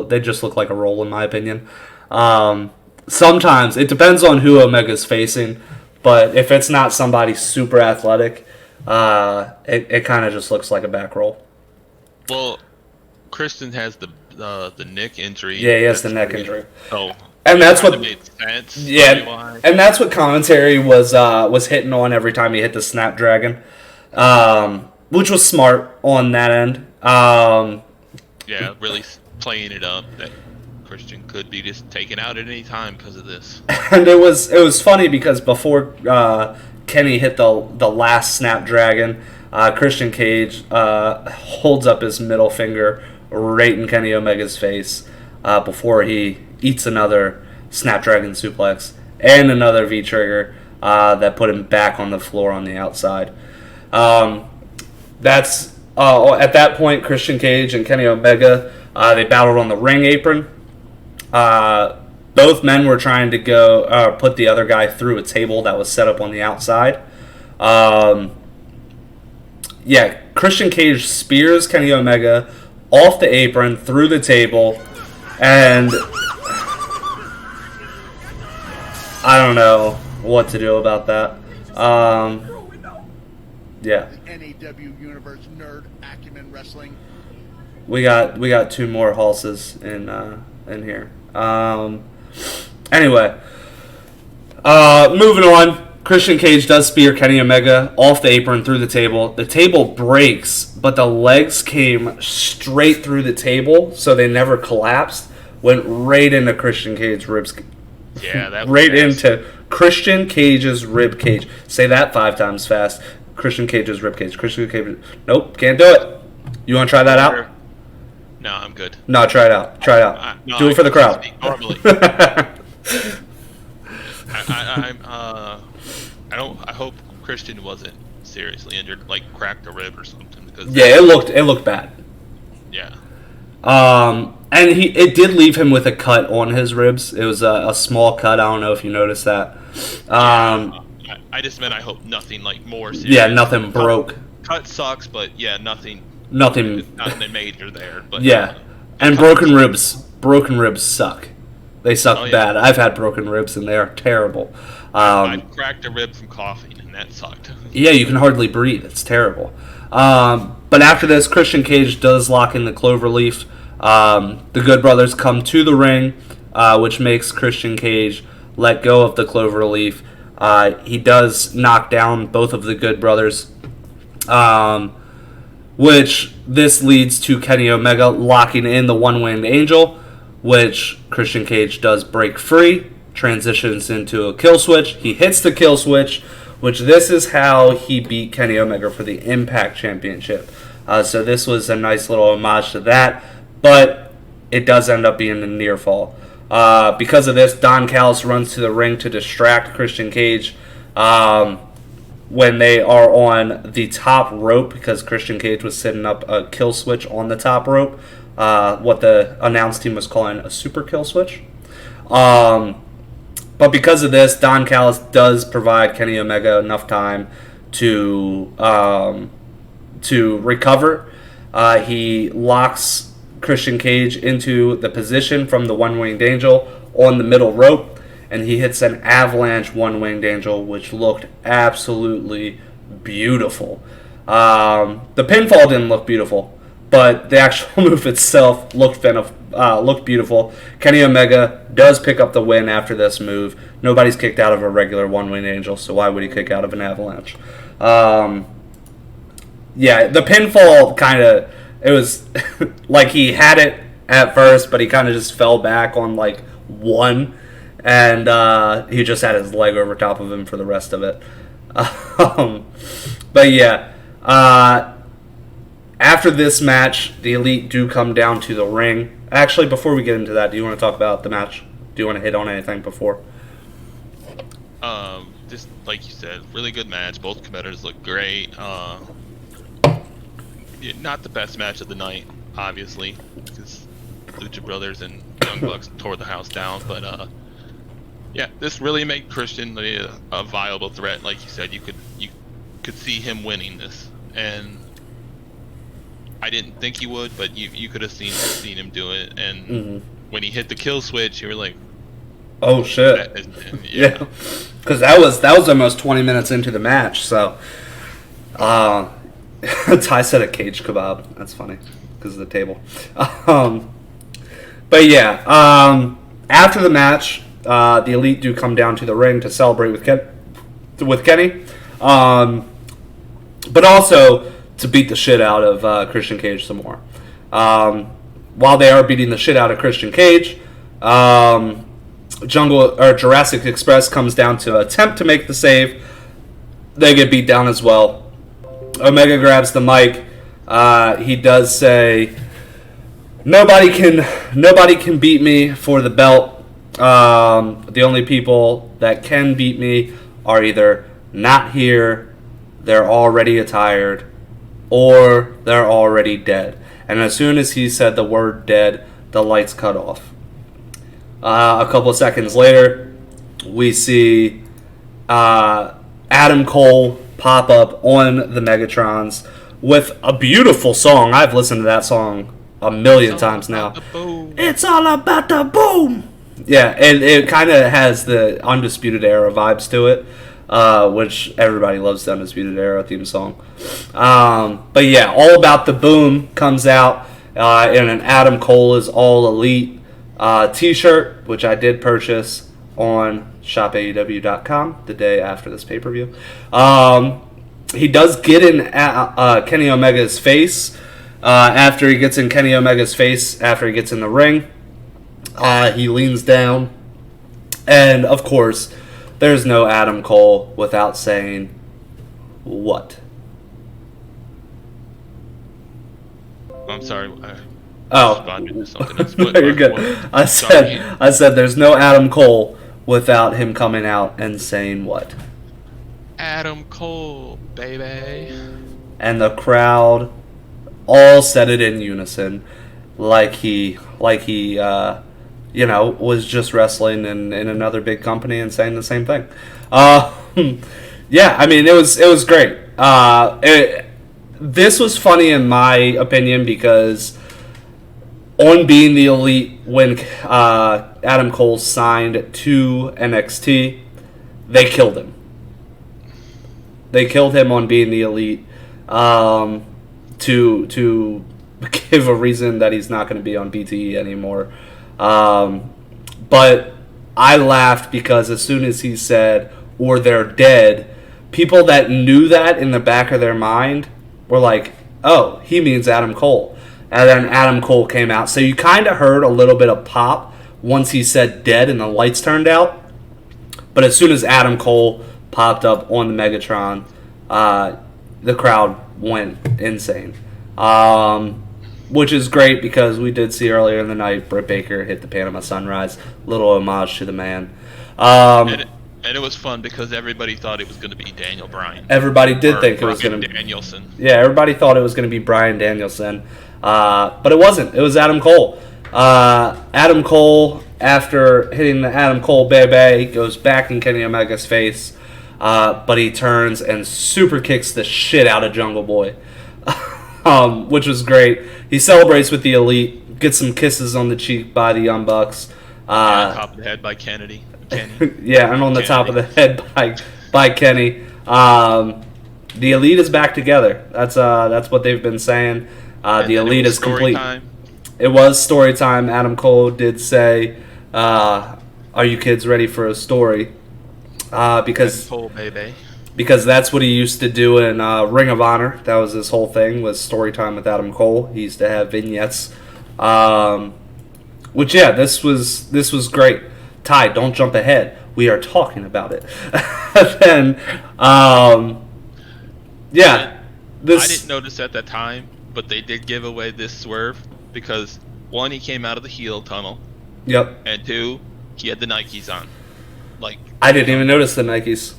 they just look like a roll in my opinion. Sometimes, it depends on who Omega's facing, but if it's not somebody super athletic, it kind of just looks like a back roll. Well, Christian has the neck injury. Yeah, he has the neck injury. Oh. And that's what made sense. Yeah, and that's what commentary was hitting on every time he hit the Snapdragon, which was smart on that end. Yeah, really playing it up that Christian could be just taken out at any time because of this. And it was funny because before Kenny hit the last Snapdragon, Christian Cage holds up his middle finger right in Kenny Omega's face before he eats another Snapdragon suplex and another V-trigger that put him back on the floor on the outside. That's at that point, Christian Cage and Kenny Omega, they battled on the ring apron. Both men were trying to go put the other guy through a table that was set up on the outside. Yeah, Christian Cage spears Kenny Omega off the apron, through the table, and I don't know what to do about that. Yeah. NAW Universe Nerd Acumen Wrestling. We got two more Halses in here. Anyway, moving on. Christian Cage does spear Kenny Omega off the apron through the table. The table breaks, but the legs came straight through the table, so they never collapsed. Went right into Christian Cage's ribs. Yeah, that was right fast. into Christian Cage's rib cage. Say that 5 times fast. Christian Cage's rib cage. Christian Cage. Nope, can't do it. You want to try that out? No, I'm good. No, try it out. Try it out. No, Do it for the crowd. speak normally. I hope Christian wasn't seriously injured, like cracked a rib or something. Because Yeah, it looked bad. yeah. And it did leave him with a cut on his ribs. It was a small cut. I don't know if you noticed that. I just meant I hope nothing like more serious. Yeah, nothing broke. Cut sucks, but yeah, nothing Nothing. major there. But Yeah, and broken ribs. Broken ribs suck. They suck bad. I've had broken ribs and they are terrible. I've cracked a rib from coughing and that sucked. Yeah, you can hardly breathe. It's terrible. But after this, Christian Cage does lock in the cloverleaf. The Good Brothers come to the ring, which makes Christian Cage let go of the cloverleaf. He does knock down both of the Good Brothers, which this leads to Kenny Omega locking in the One-Winged Angel, which Christian Cage does break free, transitions into a kill switch. He hits the kill switch, which this is how he beat Kenny Omega for the Impact Championship. So this was a nice little homage to that, but it does end up being a near fall. Because of this, Don Callis runs to the ring to distract Christian Cage when they are on the top rope, because Christian Cage was setting up a kill switch on the top rope, what the announce team was calling a super kill switch. But because of this, Don Callis does provide Kenny Omega enough time to recover. He locks Christian Cage into the position from the One-Winged Angel on the middle rope, and he hits an avalanche One-Winged Angel, which looked absolutely beautiful. The pinfall didn't look beautiful, but the actual move itself looked beautiful. Kenny Omega does pick up the win after this move. Nobody's kicked out of a regular One-Winged Angel, so why would he kick out of an avalanche? Yeah, the pinfall kind of, it was like he had it at first, but he kind of just fell back on like one, and he just had his leg over top of him for the rest of it. But yeah, after this match, the Elite do come down to the ring. Actually, before we get into that, do you want to talk about the match? Do you want to hit on anything before? Just like you said, really good match. Both competitors look great. Not the best match of the night, obviously, because Lucha Brothers and Young Bucks tore the house down. But yeah, this really made Christian a viable threat. Like you said, you could see him winning this, and I didn't think he would, but you could have seen him do it. And when he hit the kill switch, you were like, "Oh shit!" Yeah, because that was almost 20 minutes into the match. So, Ty said a cage kebab. That's funny because of the table. But yeah, after the match, the Elite do come down to the ring to celebrate with Kenny, but also to beat the shit out of Christian Cage some more. While they are beating the shit out of Christian Cage, Jurassic Express comes down to attempt to make the save. They get beat down as well. Omega grabs the mic. He does say, "Nobody can beat me for the belt. The only people that can beat me are either not here, they're already attired, or they're already dead." And as soon as he said the word dead, the lights cut off. A couple of seconds later, we see Adam Cole pop up on the Megatrons with a beautiful song. I've listened to that song a million times now. It's all about the boom. Yeah, and it kind of has the Undisputed Era vibes to it, which everybody loves the Undisputed Era theme song. But yeah, All About the Boom comes out in an Adam Cole is All Elite t-shirt, which I did purchase on shopaew.com the day after this pay-per-view. He does get in Kenny Omega's face after he gets in Kenny Omega's face after he gets in the ring. He leans down, and of course, there's no Adam Cole without saying what? I'm sorry. Oh, Something else. you're good. I said there's no Adam Cole without him coming out and saying what? Adam Cole, baby. And the crowd all said it in unison, like he was just wrestling in another big company and saying the same thing. Yeah, I mean, it was great. This was funny in my opinion because on Being the Elite, when Adam Cole signed to NXT, they killed him. They killed him on Being the Elite to give a reason that he's not going to be on BTE anymore. But I laughed because as soon as he said, or they're dead, people that knew that in the back of their mind were like, oh, he means Adam Cole. And then Adam Cole came out. So you kind of heard a little bit of pop once he said dead and the lights turned out. But as soon as Adam Cole popped up on the Megatron, the crowd went insane. Which is great because we did see earlier in the night Britt Baker hit the Panama Sunrise. Little homage to the man. And it was fun because everybody thought it was going to be Daniel Bryan. Everybody did think it was going to be Danielson. Yeah, everybody thought it was going to be Bryan Danielson. But it wasn't. It was Adam Cole. Adam Cole, after hitting the Adam Cole Bebe, goes back in Kenny Omega's face. But he turns and super kicks the shit out of Jungle Boy. Which was great. He celebrates with the Elite, gets some kisses on the cheek by the Young Bucks. On top of the head by Kenny. Yeah, and on the top of the head by Kenny. The Elite is back together. That's what they've been saying. The Elite is complete. Time. It was story time. Adam Cole did say, "Are you kids ready for a story?" Because Cole, baby. Because that's what he used to do in Ring of Honor. That was his whole thing, was story time with Adam Cole. He used to have vignettes. Which, yeah, this was great. Ty, don't jump ahead. We are talking about it. Then, yeah. I didn't notice at that time, but they did give away this swerve because, one, he came out of the heel tunnel. Yep. And two, he had the Nikes on. I didn't even notice the Nikes.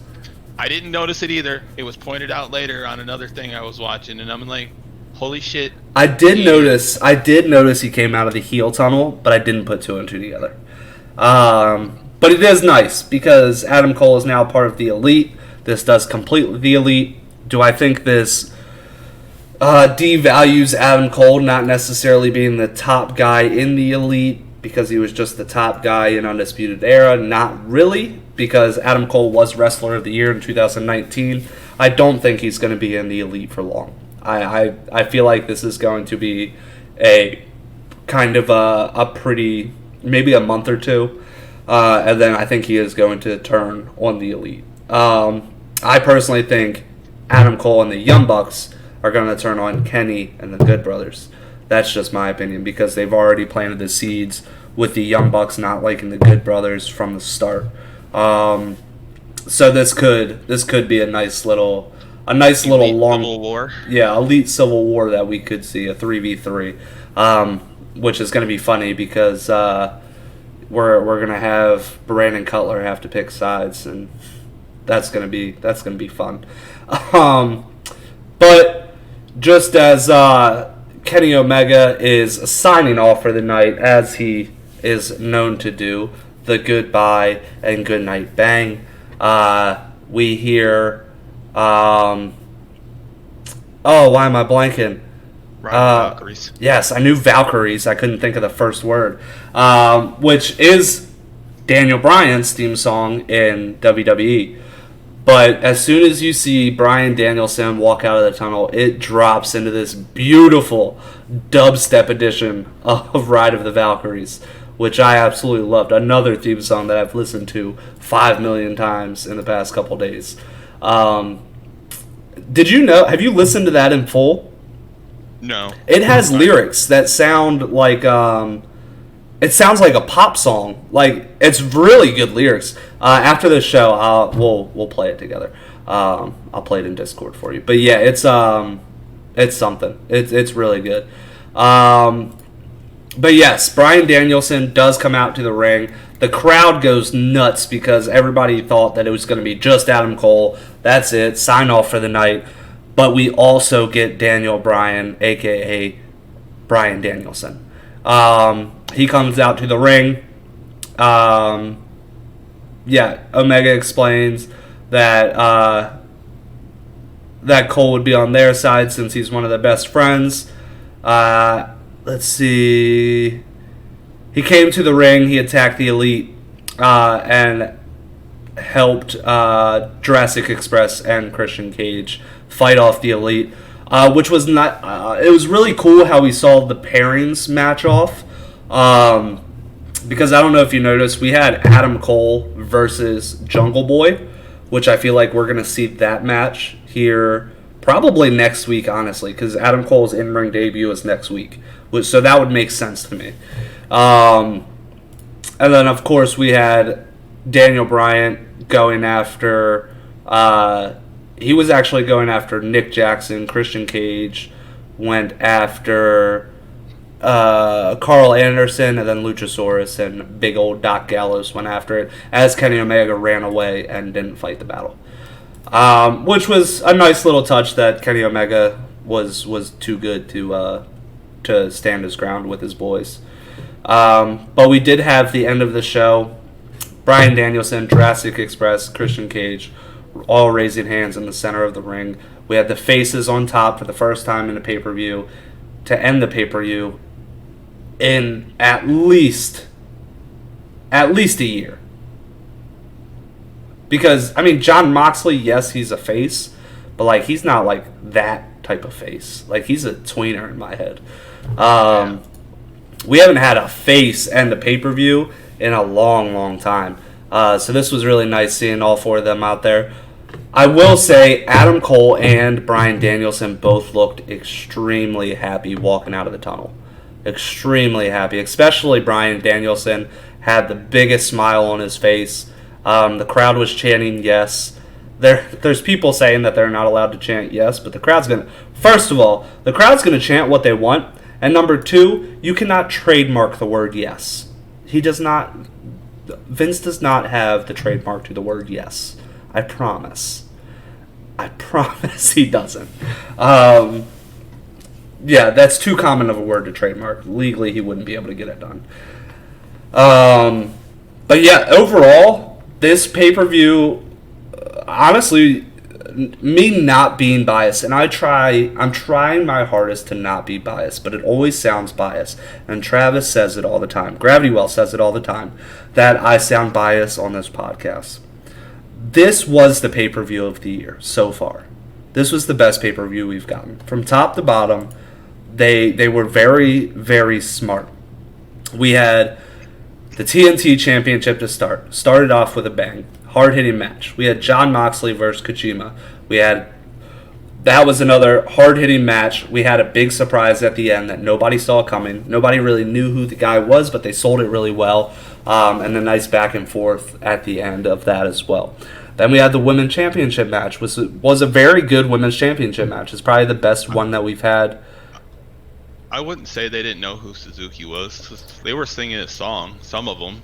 I didn't notice it either. It was pointed out later on another thing I was watching, and I'm like, holy shit. I did notice he came out of the heel tunnel, but I didn't put two and two together. But it is nice because Adam Cole is now part of the Elite. This does complete the Elite. Do I think this devalues Adam Cole not necessarily being the top guy in the Elite because he was just the top guy in Undisputed Era? Not really, because Adam Cole was Wrestler of the Year in 2019. I don't think he's going to be in the Elite for long. I feel like this is going to be a kind of a pretty, maybe a month or two, and then I think he is going to turn on the Elite. I personally think Adam Cole and the Young Bucks are going to turn on Kenny and the Good Brothers. That's just my opinion because they've already planted the seeds with the Young Bucks not liking the Good Brothers from the start. So this could be a nice little long Civil War. Yeah, Elite Civil War that we could see, a 3v3, which is going to be funny because we're going to have Brandon Cutler have to pick sides, and that's going to be fun. But just as Kenny Omega is signing off for the night, as he is known to do, the goodbye and goodnight bang, we hear, why am I blanking? Valkyries. Yes, I knew Valkyries. I couldn't think of the first word, which is Daniel Bryan's theme song in WWE. But as soon as you see Bryan Danielson walk out of the tunnel, it drops into this beautiful dubstep edition of Ride of the Valkyries, which I absolutely loved. Another theme song that I've listened to 5 million times in the past couple days. Did you know? Have you listened to that in full? No. It has lyrics that sound like it sounds like a pop song. Like, it's really good lyrics. After this show, we'll play it together. I'll play it in Discord for you. But yeah, it's something. It's really good. But yes, Bryan Danielson does come out to the ring. The crowd goes nuts because everybody thought that it was going to be just Adam Cole. That's it. Sign off for the night. But we also get Daniel Bryan, a.k.a. Bryan Danielson. He comes out to the ring. Omega explains that that Cole would be on their side since he's one of their best friends. Let's see. He came to the ring. He attacked the Elite and helped Jurassic Express and Christian Cage fight off the Elite, which was not. It was really cool how we saw the pairings match off. Because I don't know if you noticed, we had Adam Cole versus Jungle Boy, which I feel like we're going to see that match here probably next week, honestly, because Adam Cole's in-ring debut is next week. So that would make sense to me. And then, of course, we had Daniel Bryan going after... he was actually going after Nick Jackson. Christian Cage went after... Carl Anderson, and then Luchasaurus and big old Doc Gallows went after it as Kenny Omega ran away and didn't fight the battle, which was a nice little touch that Kenny Omega was too good to stand his ground with his boys. But we did have the end of the show. Bryan Danielson, Jurassic Express, Christian Cage, all raising hands in the center of the ring. We had the faces on top for the first time in the pay-per-view to end the pay-per-view in at least a year. Because, I mean, Jon Moxley, yes, he's a face, but, like, he's not, like, that type of face. Like, he's a tweener in my head. We haven't had a face end a pay-per-view in a long, long time. So this was really nice seeing all four of them out there. I will say Adam Cole and Bryan Danielson both looked extremely happy walking out of the tunnel. Extremely happy. Especially Bryan Danielson had the biggest smile on his face. The crowd was chanting yes. There's people saying that they're not allowed to chant yes, but the crowd's going to... First of all, the crowd's going to chant what they want. And number two, you cannot trademark the word yes. He does not... Vince does not have the trademark to the word yes. I promise he doesn't. Yeah, that's too common of a word to trademark. Legally, he wouldn't be able to get it done. But yeah, overall, this pay-per-view, honestly, me not being biased, and I'm trying my hardest to not be biased, but it always sounds biased. And Travis says it all the time. Gravity Well says it all the time, that I sound biased on this podcast. This was the pay-per-view of the year so far. This was the best pay-per-view we've gotten. From top to bottom, they were very, very smart. We had the TNT Championship to start. Started off with a bang. Hard-hitting match. We had Jon Moxley versus Kojima. That was another hard-hitting match. We had a big surprise at the end that nobody saw coming. Nobody really knew who the guy was, but they sold it really well. And a nice back and forth at the end of that as well. Then we had the Women's Championship match, which was a very good Women's Championship match. It's probably the best one that we've had. I wouldn't say they didn't know who Suzuki was. They were singing his song, some of them.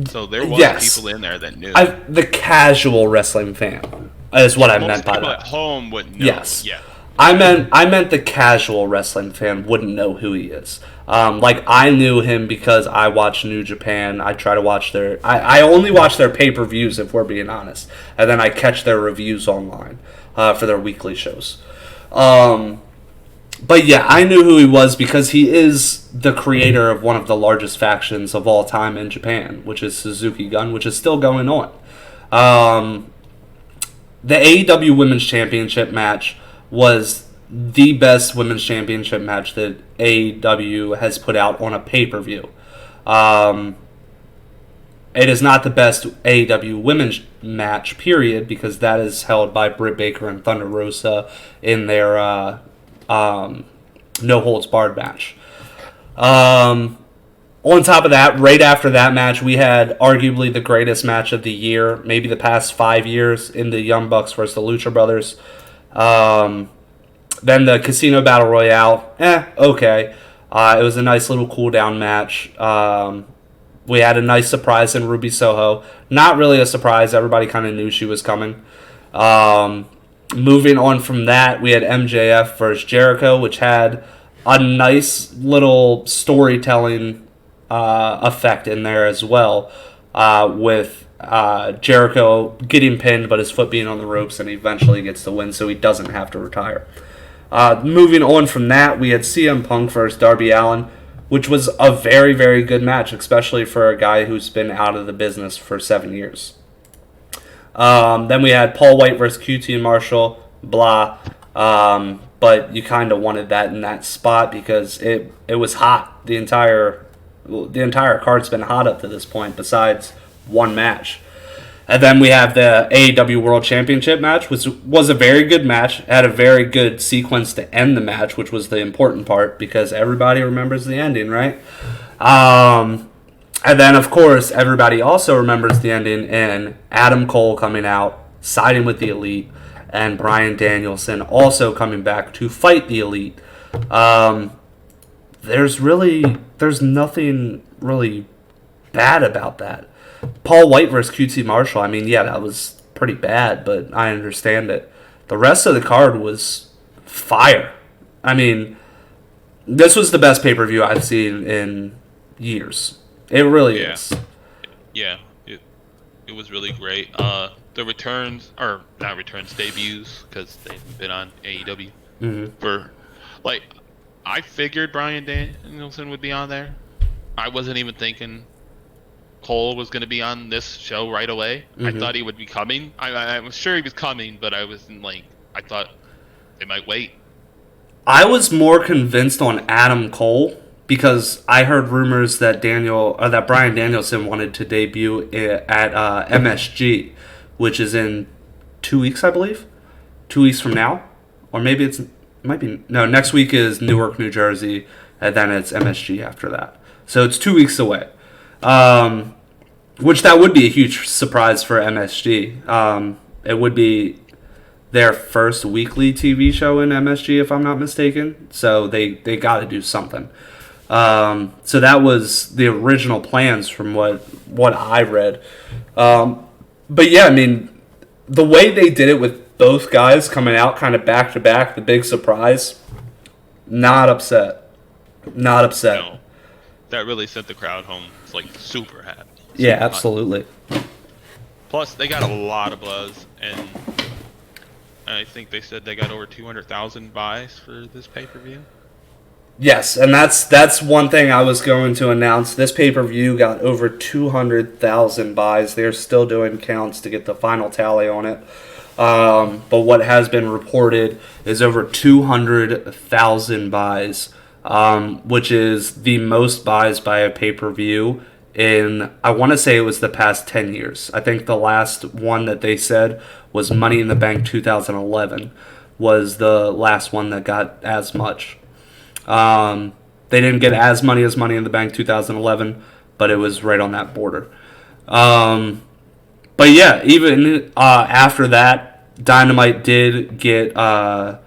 So there was people in there that knew. The casual wrestling fan is what I meant by that. Most people at home wouldn't know. Yes. Yeah. I meant the casual wrestling fan wouldn't know who he is. Like, I knew him because I watch New Japan. I try to watch I only watch their pay-per-views, if we're being honest. And then I catch their reviews online for their weekly shows. But yeah, I knew who he was because he is the creator of one of the largest factions of all time in Japan, which is Suzuki Gun, which is still going on. The AEW Women's Championship match was the best Women's Championship match that AEW has put out on a pay-per-view. It is not the best AEW women's match, period, because that is held by Britt Baker and Thunder Rosa in their no holds barred match. On top of that, right after that match, we had arguably the greatest match of the year, maybe the past 5 years, in the Young Bucks versus the Lucha Brothers. Then the Casino Battle Royale, okay. It was a nice little cool down match. We had a nice surprise in Ruby Soho. Not really a surprise. Everybody kind of knew she was coming. Moving on from that, we had MJF versus Jericho, which had a nice little storytelling effect in there as well, with Jericho getting pinned but his foot being on the ropes, and he eventually gets the win, so he doesn't have to retire. Moving on from that, we had CM Punk versus Darby Allin, which was a very, very good match, especially for a guy who's been out of the business for 7 years. Then we had Paul White versus QT Marshall, blah. But you kind of wanted that in that spot because it was hot. The entire card's been hot up to this point, besides one match. And then we have the AEW World Championship match, which was a very good match. It had a very good sequence to end the match, which was the important part because everybody remembers the ending, right? And then, of course, everybody also remembers the ending in Adam Cole coming out, siding with the Elite, and Bryan Danielson also coming back to fight the Elite. There's nothing really bad about that. Paul White versus QT Marshall, I mean, yeah, that was pretty bad, but I understand it. The rest of the card was fire. I mean, this was the best pay-per-view I've seen in years. It really is. Yeah, it was really great. The returns, or not returns, debuts, because they've been on AEW for, like, I figured Bryan Danielson would be on there. I wasn't even thinking Cole was going to be on this show right away. I thought he would be coming. I was sure he was coming, but I wasn't like, I thought they might wait. I was more convinced on Adam Cole because I heard rumors that Bryan Danielson wanted to debut at MSG, which is in 2 weeks, I believe. 2 weeks from now, or maybe it might be next week is Newark, New Jersey, and then it's MSG after that. So it's 2 weeks away. Which that would be a huge surprise for MSG. It would be their first weekly TV show in MSG, if I'm not mistaken. So they got to do something. So that was the original plans from what I read. But yeah, I mean, the way they did it with both guys coming out kind of back to back, the big surprise, not upset. Not upset. No, that really sent the crowd home. It's like super happy. Yeah, absolutely. Plus, they got a lot of buzz, and I think they said they got over 200,000 buys for this pay-per-view. Yes, and that's one thing I was going to announce. This pay-per-view got over 200,000 buys. They're still doing counts to get the final tally on it. But what has been reported is over 200,000 buys, which is the most buys by a pay-per-view in, I want to say it was the past 10 years. I think the last one that they said was Money in the Bank 2011 was the last one that got as much. They didn't get as Money in the Bank 2011, but it was right on that border. But yeah, even after that, Dynamite did get a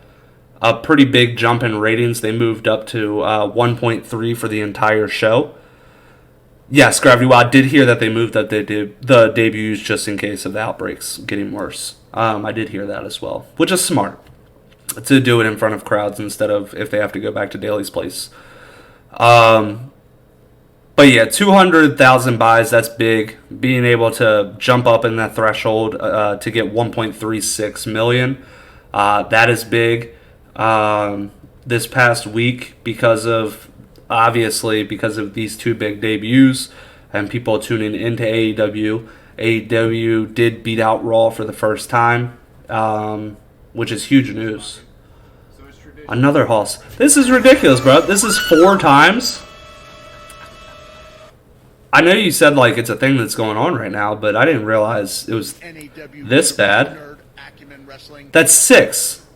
pretty big jump in ratings. They moved up to 1.3 for the entire show. Yes, Gravity Wild did hear that they moved up the debuts just in case of the outbreaks getting worse. I did hear that as well, which is smart to do it in front of crowds instead of if they have to go back to Daly's place. But yeah, 200,000 buys, that's big. Being able to jump up in that threshold to get 1.36 million, that is big. This past week, because of these two big debuts and people tuning into AEW, AEW did beat out Raw for the first time, which is huge news. Another Hoss. This is ridiculous, bro. This is 4 times. I know you said like it's a thing that's going on right now, but I didn't realize it was NAW this bad. Nerd Acumen Wrestling. That's 6.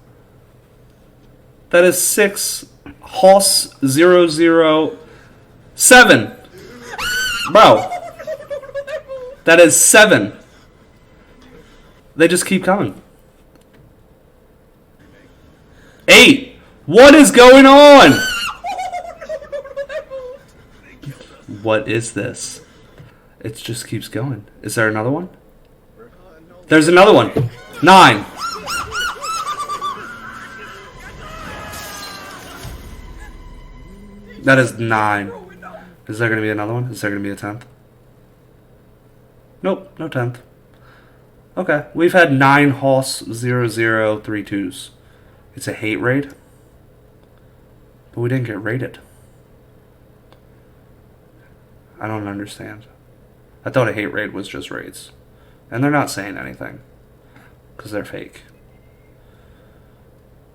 That is 6. Hoss 007. Bro. That is 7. They just keep coming. 8. What is going on? What is this? It just keeps going. Is there another one? There's another one. 9. That is 9. Is there going to be another one? Is there going to be a 10th? Nope, no 10th. Okay, we've had 9 Hoss 0032s. It's a hate raid. But we didn't get raided. I don't understand. I thought a hate raid was just raids. And they're not saying anything. Because they're fake.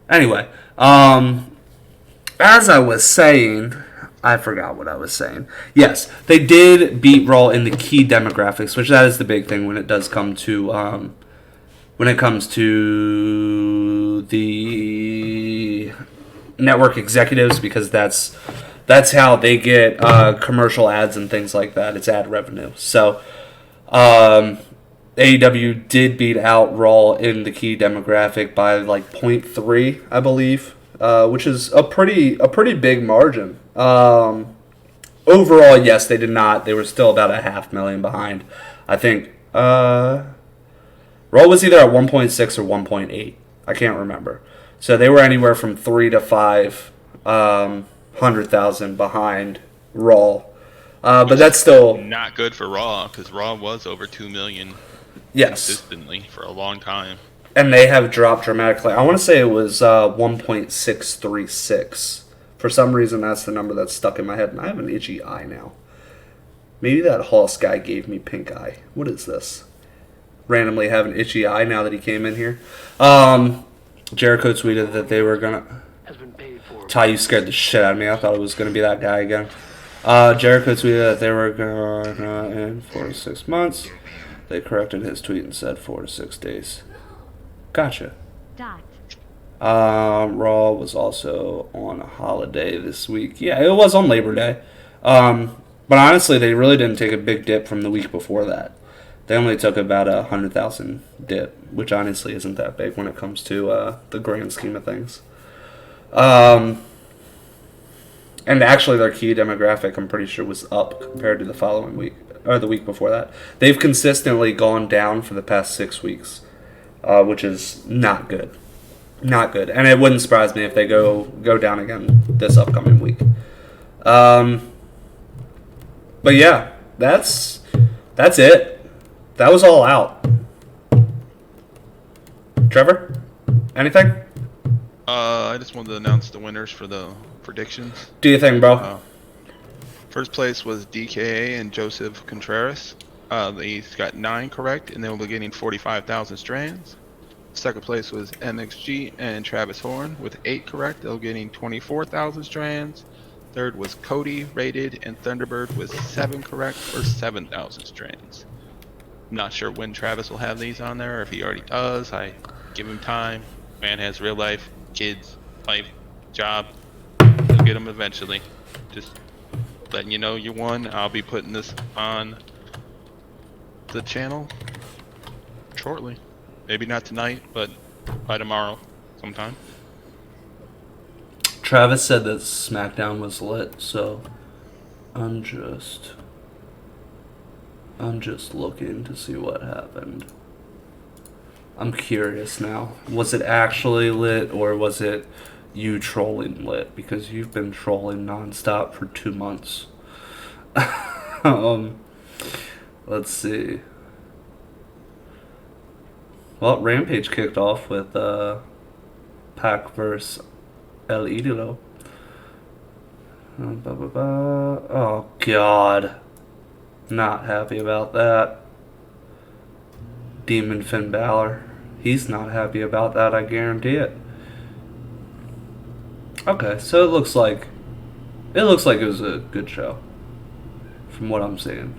Anyway, as I was saying, I forgot what I was saying. Yes, they did beat Raw in the key demographics, which that is the big thing when it does come to the network executives, because that's how they get commercial ads and things like that. It's ad revenue. So AEW did beat out Raw in the key demographic by like 0.3, I believe, which is a pretty big margin. Overall, yes, they did not. They were still about 500,000 behind. I think Raw was either at 1.6 or 1.8. I can't remember. So they were anywhere from 3 to 500,000 behind Raw. But that's still not good for Raw, because Raw was over 2 million consistently for a long time. And they have dropped dramatically. I want to say it was 1.636. For some reason, that's the number that's stuck in my head, and I have an itchy eye now. Maybe that Hoss guy gave me pink eye. What is this? Randomly have an itchy eye now that he came in here. Jericho tweeted that they were gonna. Ty, you scared the shit out of me. I thought it was gonna be that guy again. Jericho tweeted that they were gonna in 4 to 6 months. They corrected his tweet and said 4 to 6 days. Gotcha. Raw was also on a holiday this week. Yeah, it was on Labor Day. But honestly, they really didn't take a big dip from the week before that. They only took about 100,000 dip, which honestly isn't that big when it comes to the grand scheme of things. And actually, their key demographic, I'm pretty sure, was up compared to the following week, or the week before that. They've consistently gone down for the past 6 weeks, which is not good. Not good. And it wouldn't surprise me if they go down again this upcoming week. But yeah, that's it. That was all out. Trevor? Anything? I just wanted to announce the winners for the predictions. Do you think, bro? First place was DKA and Joseph Contreras. They got 9 correct, and they will be getting 45,000 strands. Second place was MXG and Travis Horn with 8 correct. They're getting 24,000 strands. Third was Cody, Rated, and Thunderbird with 7 correct for 7,000 strands. I'm not sure when Travis will have these on there, or if he already does. I give him time. Man has real life, kids, life, job. He'll get them eventually. Just letting you know you won. I'll be putting this on the channel shortly. Maybe not tonight, but by tomorrow sometime. Travis said that SmackDown was lit, so I'm just looking to see what happened. I'm curious now. Was it actually lit, or was it you trolling lit? Because you've been trolling nonstop for 2 months. Let's see. Well, Rampage kicked off with Pac vs. El Idolo. Oh, God. Not happy about that. Demon Finn Balor. He's not happy about that, I guarantee it. Okay, so it looks like it was a good show. from what I'm seeing.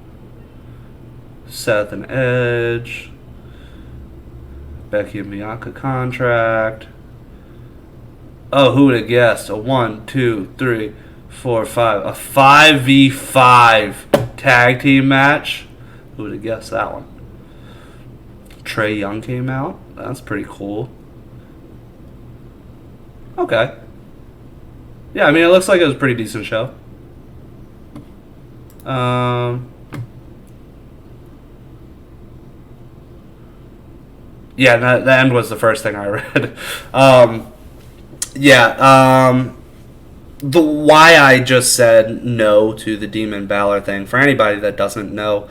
Seth and Edge. Becky and Bianca contract. Oh, who would have guessed? A 1, 2, 3, 4, 5. A 5v5 tag team match. Who would have guessed that one? Trae Young came out. That's pretty cool. Okay. Yeah, I mean, it looks like it was a pretty decent show. Yeah, the end was the first thing I read. The why I just said no to the Demon Balor thing, for anybody that doesn't know,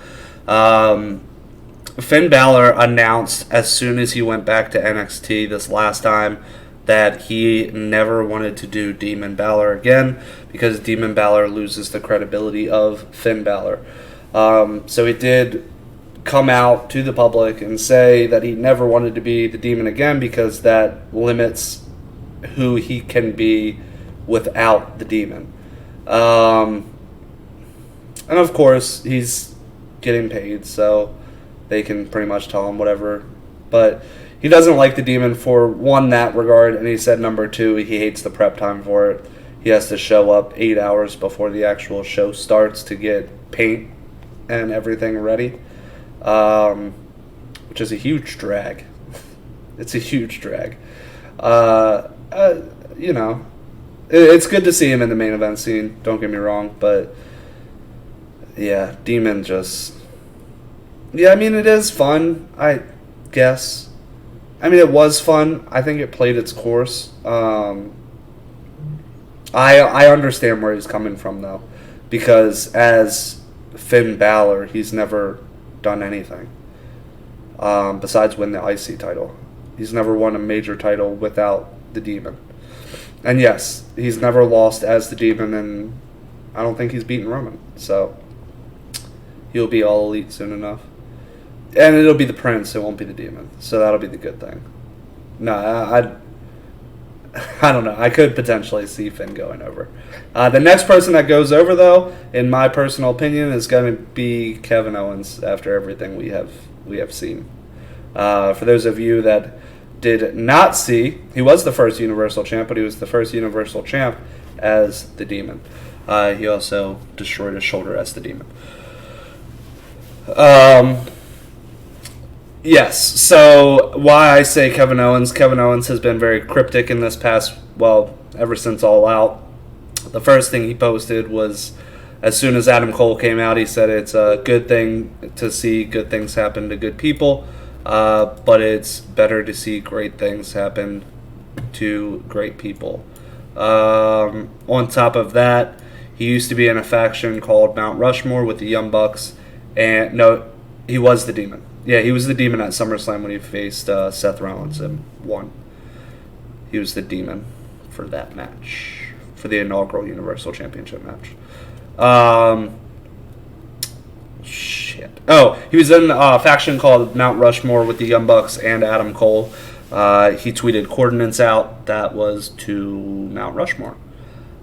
Finn Balor announced as soon as he went back to NXT this last time that he never wanted to do Demon Balor again because Demon Balor loses the credibility of Finn Balor. So he did come out to the public and say that he never wanted to be the Demon again because that limits who he can be without the Demon. And of course, he's getting paid, so they can pretty much tell him whatever. But he doesn't like the Demon for, one, that regard, and he said, number two, he hates the prep time for it. He has to show up 8 hours before the actual show starts to get paint and everything ready, which is a huge drag. It's a huge drag. You know, it's good to see him in the main event scene, don't get me wrong, but yeah, Demon just... Yeah, I mean, it is fun, I guess. I mean, it was fun. I think it played its course. I understand where he's coming from, though, because as Finn Balor, he's never done anything besides win the IC title. He's never won a major title without the Demon. And yes, he's never lost as the Demon, and I don't think he's beaten Roman. So he'll be all elite soon enough. And it'll be the Prince, it won't be the Demon. So that'll be the good thing. No, I don't know. I could potentially see Finn going over. The next person that goes over, though, in my personal opinion, is going to be Kevin Owens after everything we have seen. For those of you that did not see, he was the first Universal Champ, but he was the first Universal Champ as the Demon. He also destroyed his shoulder as the Demon. Yes, so why I say Kevin Owens has been very cryptic in this past, well, ever since All Out. The first thing he posted was, as soon as Adam Cole came out, he said it's a good thing to see good things happen to good people, but it's better to see great things happen to great people. On top of that, he used to be in a faction called Mount Rushmore with the Young Bucks, and no, he was the Demon. Yeah, he was the Demon at SummerSlam when he faced Seth Rollins and won. He was the Demon for that match, for the inaugural Universal Championship match. Shit. Oh, he was in a faction called Mount Rushmore with the Young Bucks and Adam Cole. He tweeted coordinates out that was to Mount Rushmore.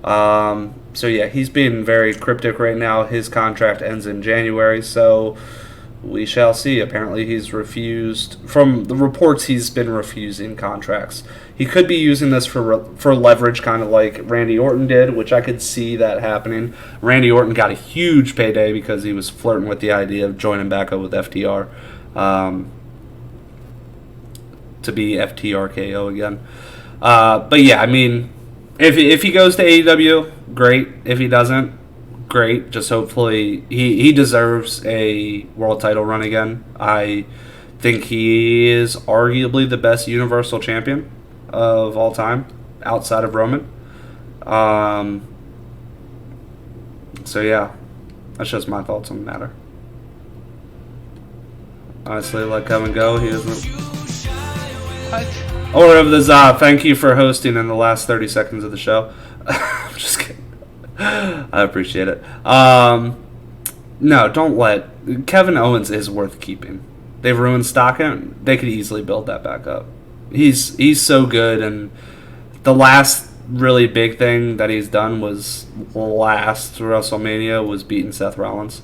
So yeah, he's being very cryptic right now. His contract ends in January, so we shall see. Apparently he's refused, from the reports, he's been refusing contracts. He could be using this for leverage, kind of like Randy Orton did, which I could see that happening. Randy Orton got a huge payday because he was flirting with the idea of joining back up with FTR, to be FTRKO again. But yeah, I mean, if he goes to AEW, great. If he doesn't, great. Just hopefully he deserves a world title run again. I think he is arguably the best Universal Champion of all time outside of Roman. So yeah, that's just my thoughts on the matter. Honestly, let Kevin go. He doesn't. Or of this, thank you for hosting in the last 30 seconds of the show. I'm just kidding. I appreciate it. No, don't let... Kevin Owens is worth keeping. They've ruined stock, and they could easily build that back up. He's so good, and the last really big thing that he's done was last WrestleMania was beating Seth Rollins.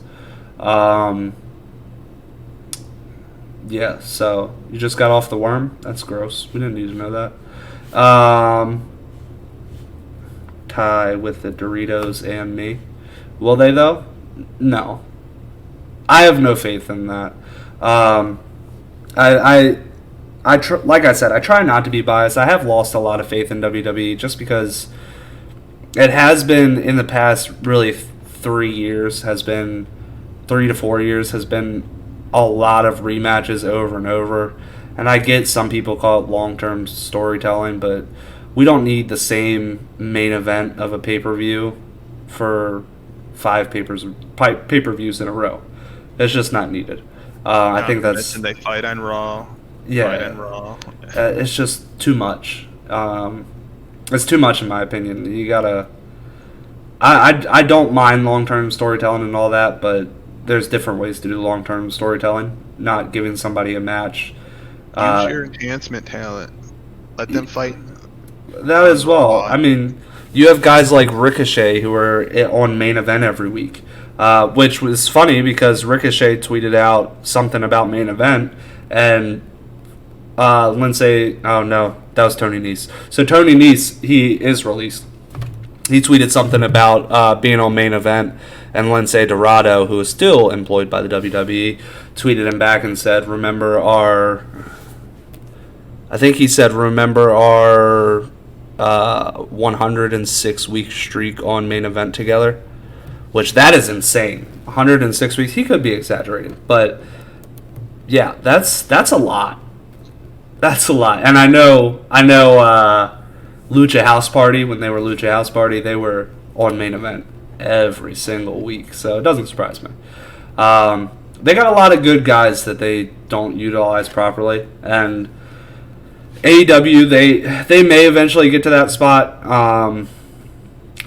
Yeah, so you just got off the worm? That's gross. We didn't need to know that. Tie with the Doritos and me. Will they, though? No. I have no faith in that. Like I said, I try not to be biased. I have lost a lot of faith in WWE just because it has been, in the past, really 3 years, has been 3 to 4 years, has been a lot of rematches over and over. And I get some people call it long-term storytelling, but we don't need the same main event of a pay-per-view for 5 pay-per-views in a row. It's just not needed. I think that's... They fight on Raw. Yeah. Fight on Raw. It's just too much. It's too much in my opinion. You gotta... I don't mind long-term storytelling and all that, but there's different ways to do long-term storytelling. Not giving somebody a match. Use your enhancement talent. Let them fight. That as well. I mean, you have guys like Ricochet who are on main event every week, which was funny because Ricochet tweeted out something about main event, and Lindsay, oh no, that was Tony Nese. So Tony Nese, he is released. He tweeted something about being on main event, and Lindsay Dorado, who is still employed by the WWE, tweeted him back and said, remember our 106 week streak on main event together, which that is insane. 106 weeks. He could be exaggerating, but yeah, that's a lot. That's a lot. And I know Lucha House Party, when they were Lucha House Party, they were on main event every single week, so it doesn't surprise me. They got a lot of good guys that they don't utilize properly, and AEW, they may eventually get to that spot.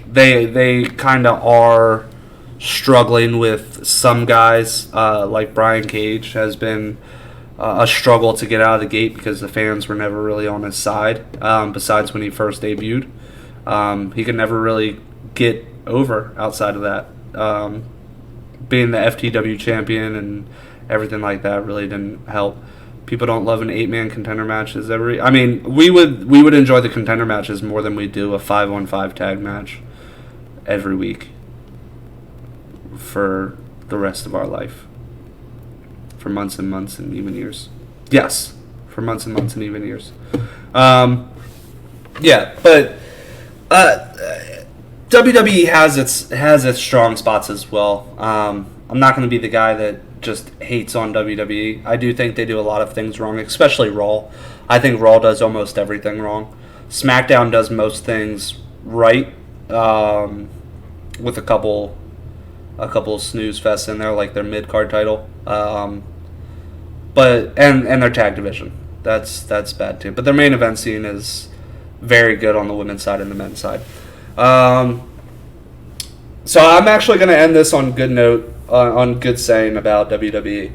They kind of are struggling with some guys, like Brian Cage has been a struggle to get out of the gate because the fans were never really on his side, besides when he first debuted. He could never really get over outside of that. Being the FTW champion and everything like that really didn't help. People don't love an 8-man contender matches I mean, we would enjoy the contender matches more than we do a 5-on-5 tag match every week for the rest of our life. For months and months and even years. Yes, for months and months and even years. Yeah, but WWE has its strong spots as well. I'm not going to be the guy that just hates on WWE. I do think they do a lot of things wrong, especially Raw. I think Raw does almost everything wrong. SmackDown does most things right, with a couple of snooze fests in there, like their mid-card title. But their tag division. That's bad too. But their main event scene is very good on the women's side and the men's side. So I'm actually going to end this on good note, on good saying about WWE.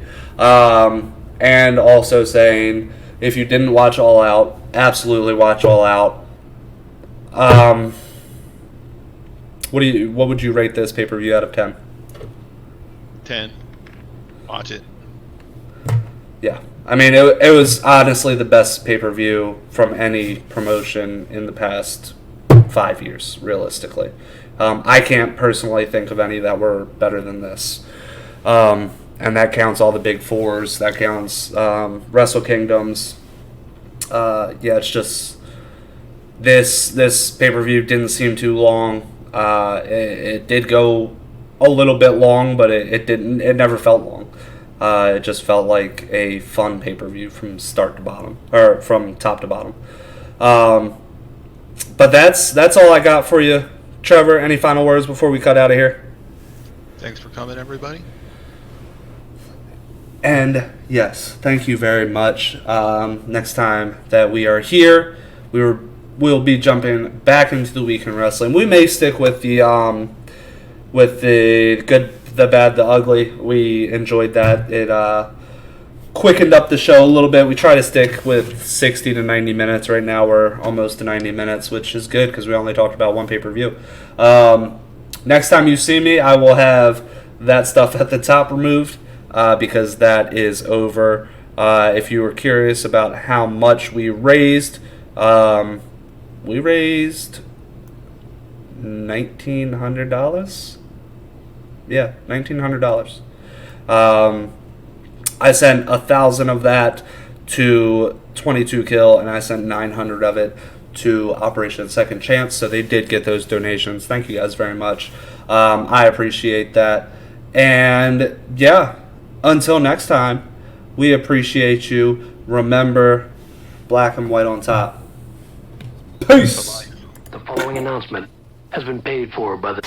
And also saying, if you didn't watch All Out, absolutely watch All Out. What would you rate this pay-per-view out of 10? 10. Watch it. Yeah. I mean, it was honestly the best pay-per-view from any promotion in the past 5 years, realistically. I can't personally think of any that were better than this. And that counts all the big fours. That counts Wrestle Kingdoms. Yeah, it's just this pay-per-view didn't seem too long. It did go a little bit long, but it didn't. It never felt long. It just felt like a fun pay-per-view from start to bottom, or from top to bottom. But that's all I got for you. Trevor, any final words before we cut out of here? Thanks for coming, everybody. And yes, thank you very much. Next time that we are here, we'll be jumping back into the week in wrestling. We may stick with the good, the bad, the ugly. We enjoyed that. quickened up the show a little bit. We try to stick with 60 to 90 minutes. Right now we're almost to 90 minutes, which is good because we only talked about one pay-per-view. Next time you see me, I will have that stuff at the top removed because that is over. If you were curious about how much we raised $1,900. Yeah, $1,900. I sent 1,000 of that to 22 Kill, and I sent 900 of it to Operation Second Chance. So they did get those donations. Thank you guys very much. I appreciate that. And yeah, until next time, we appreciate you. Remember, black and white on top. Peace. The following announcement has been paid for by the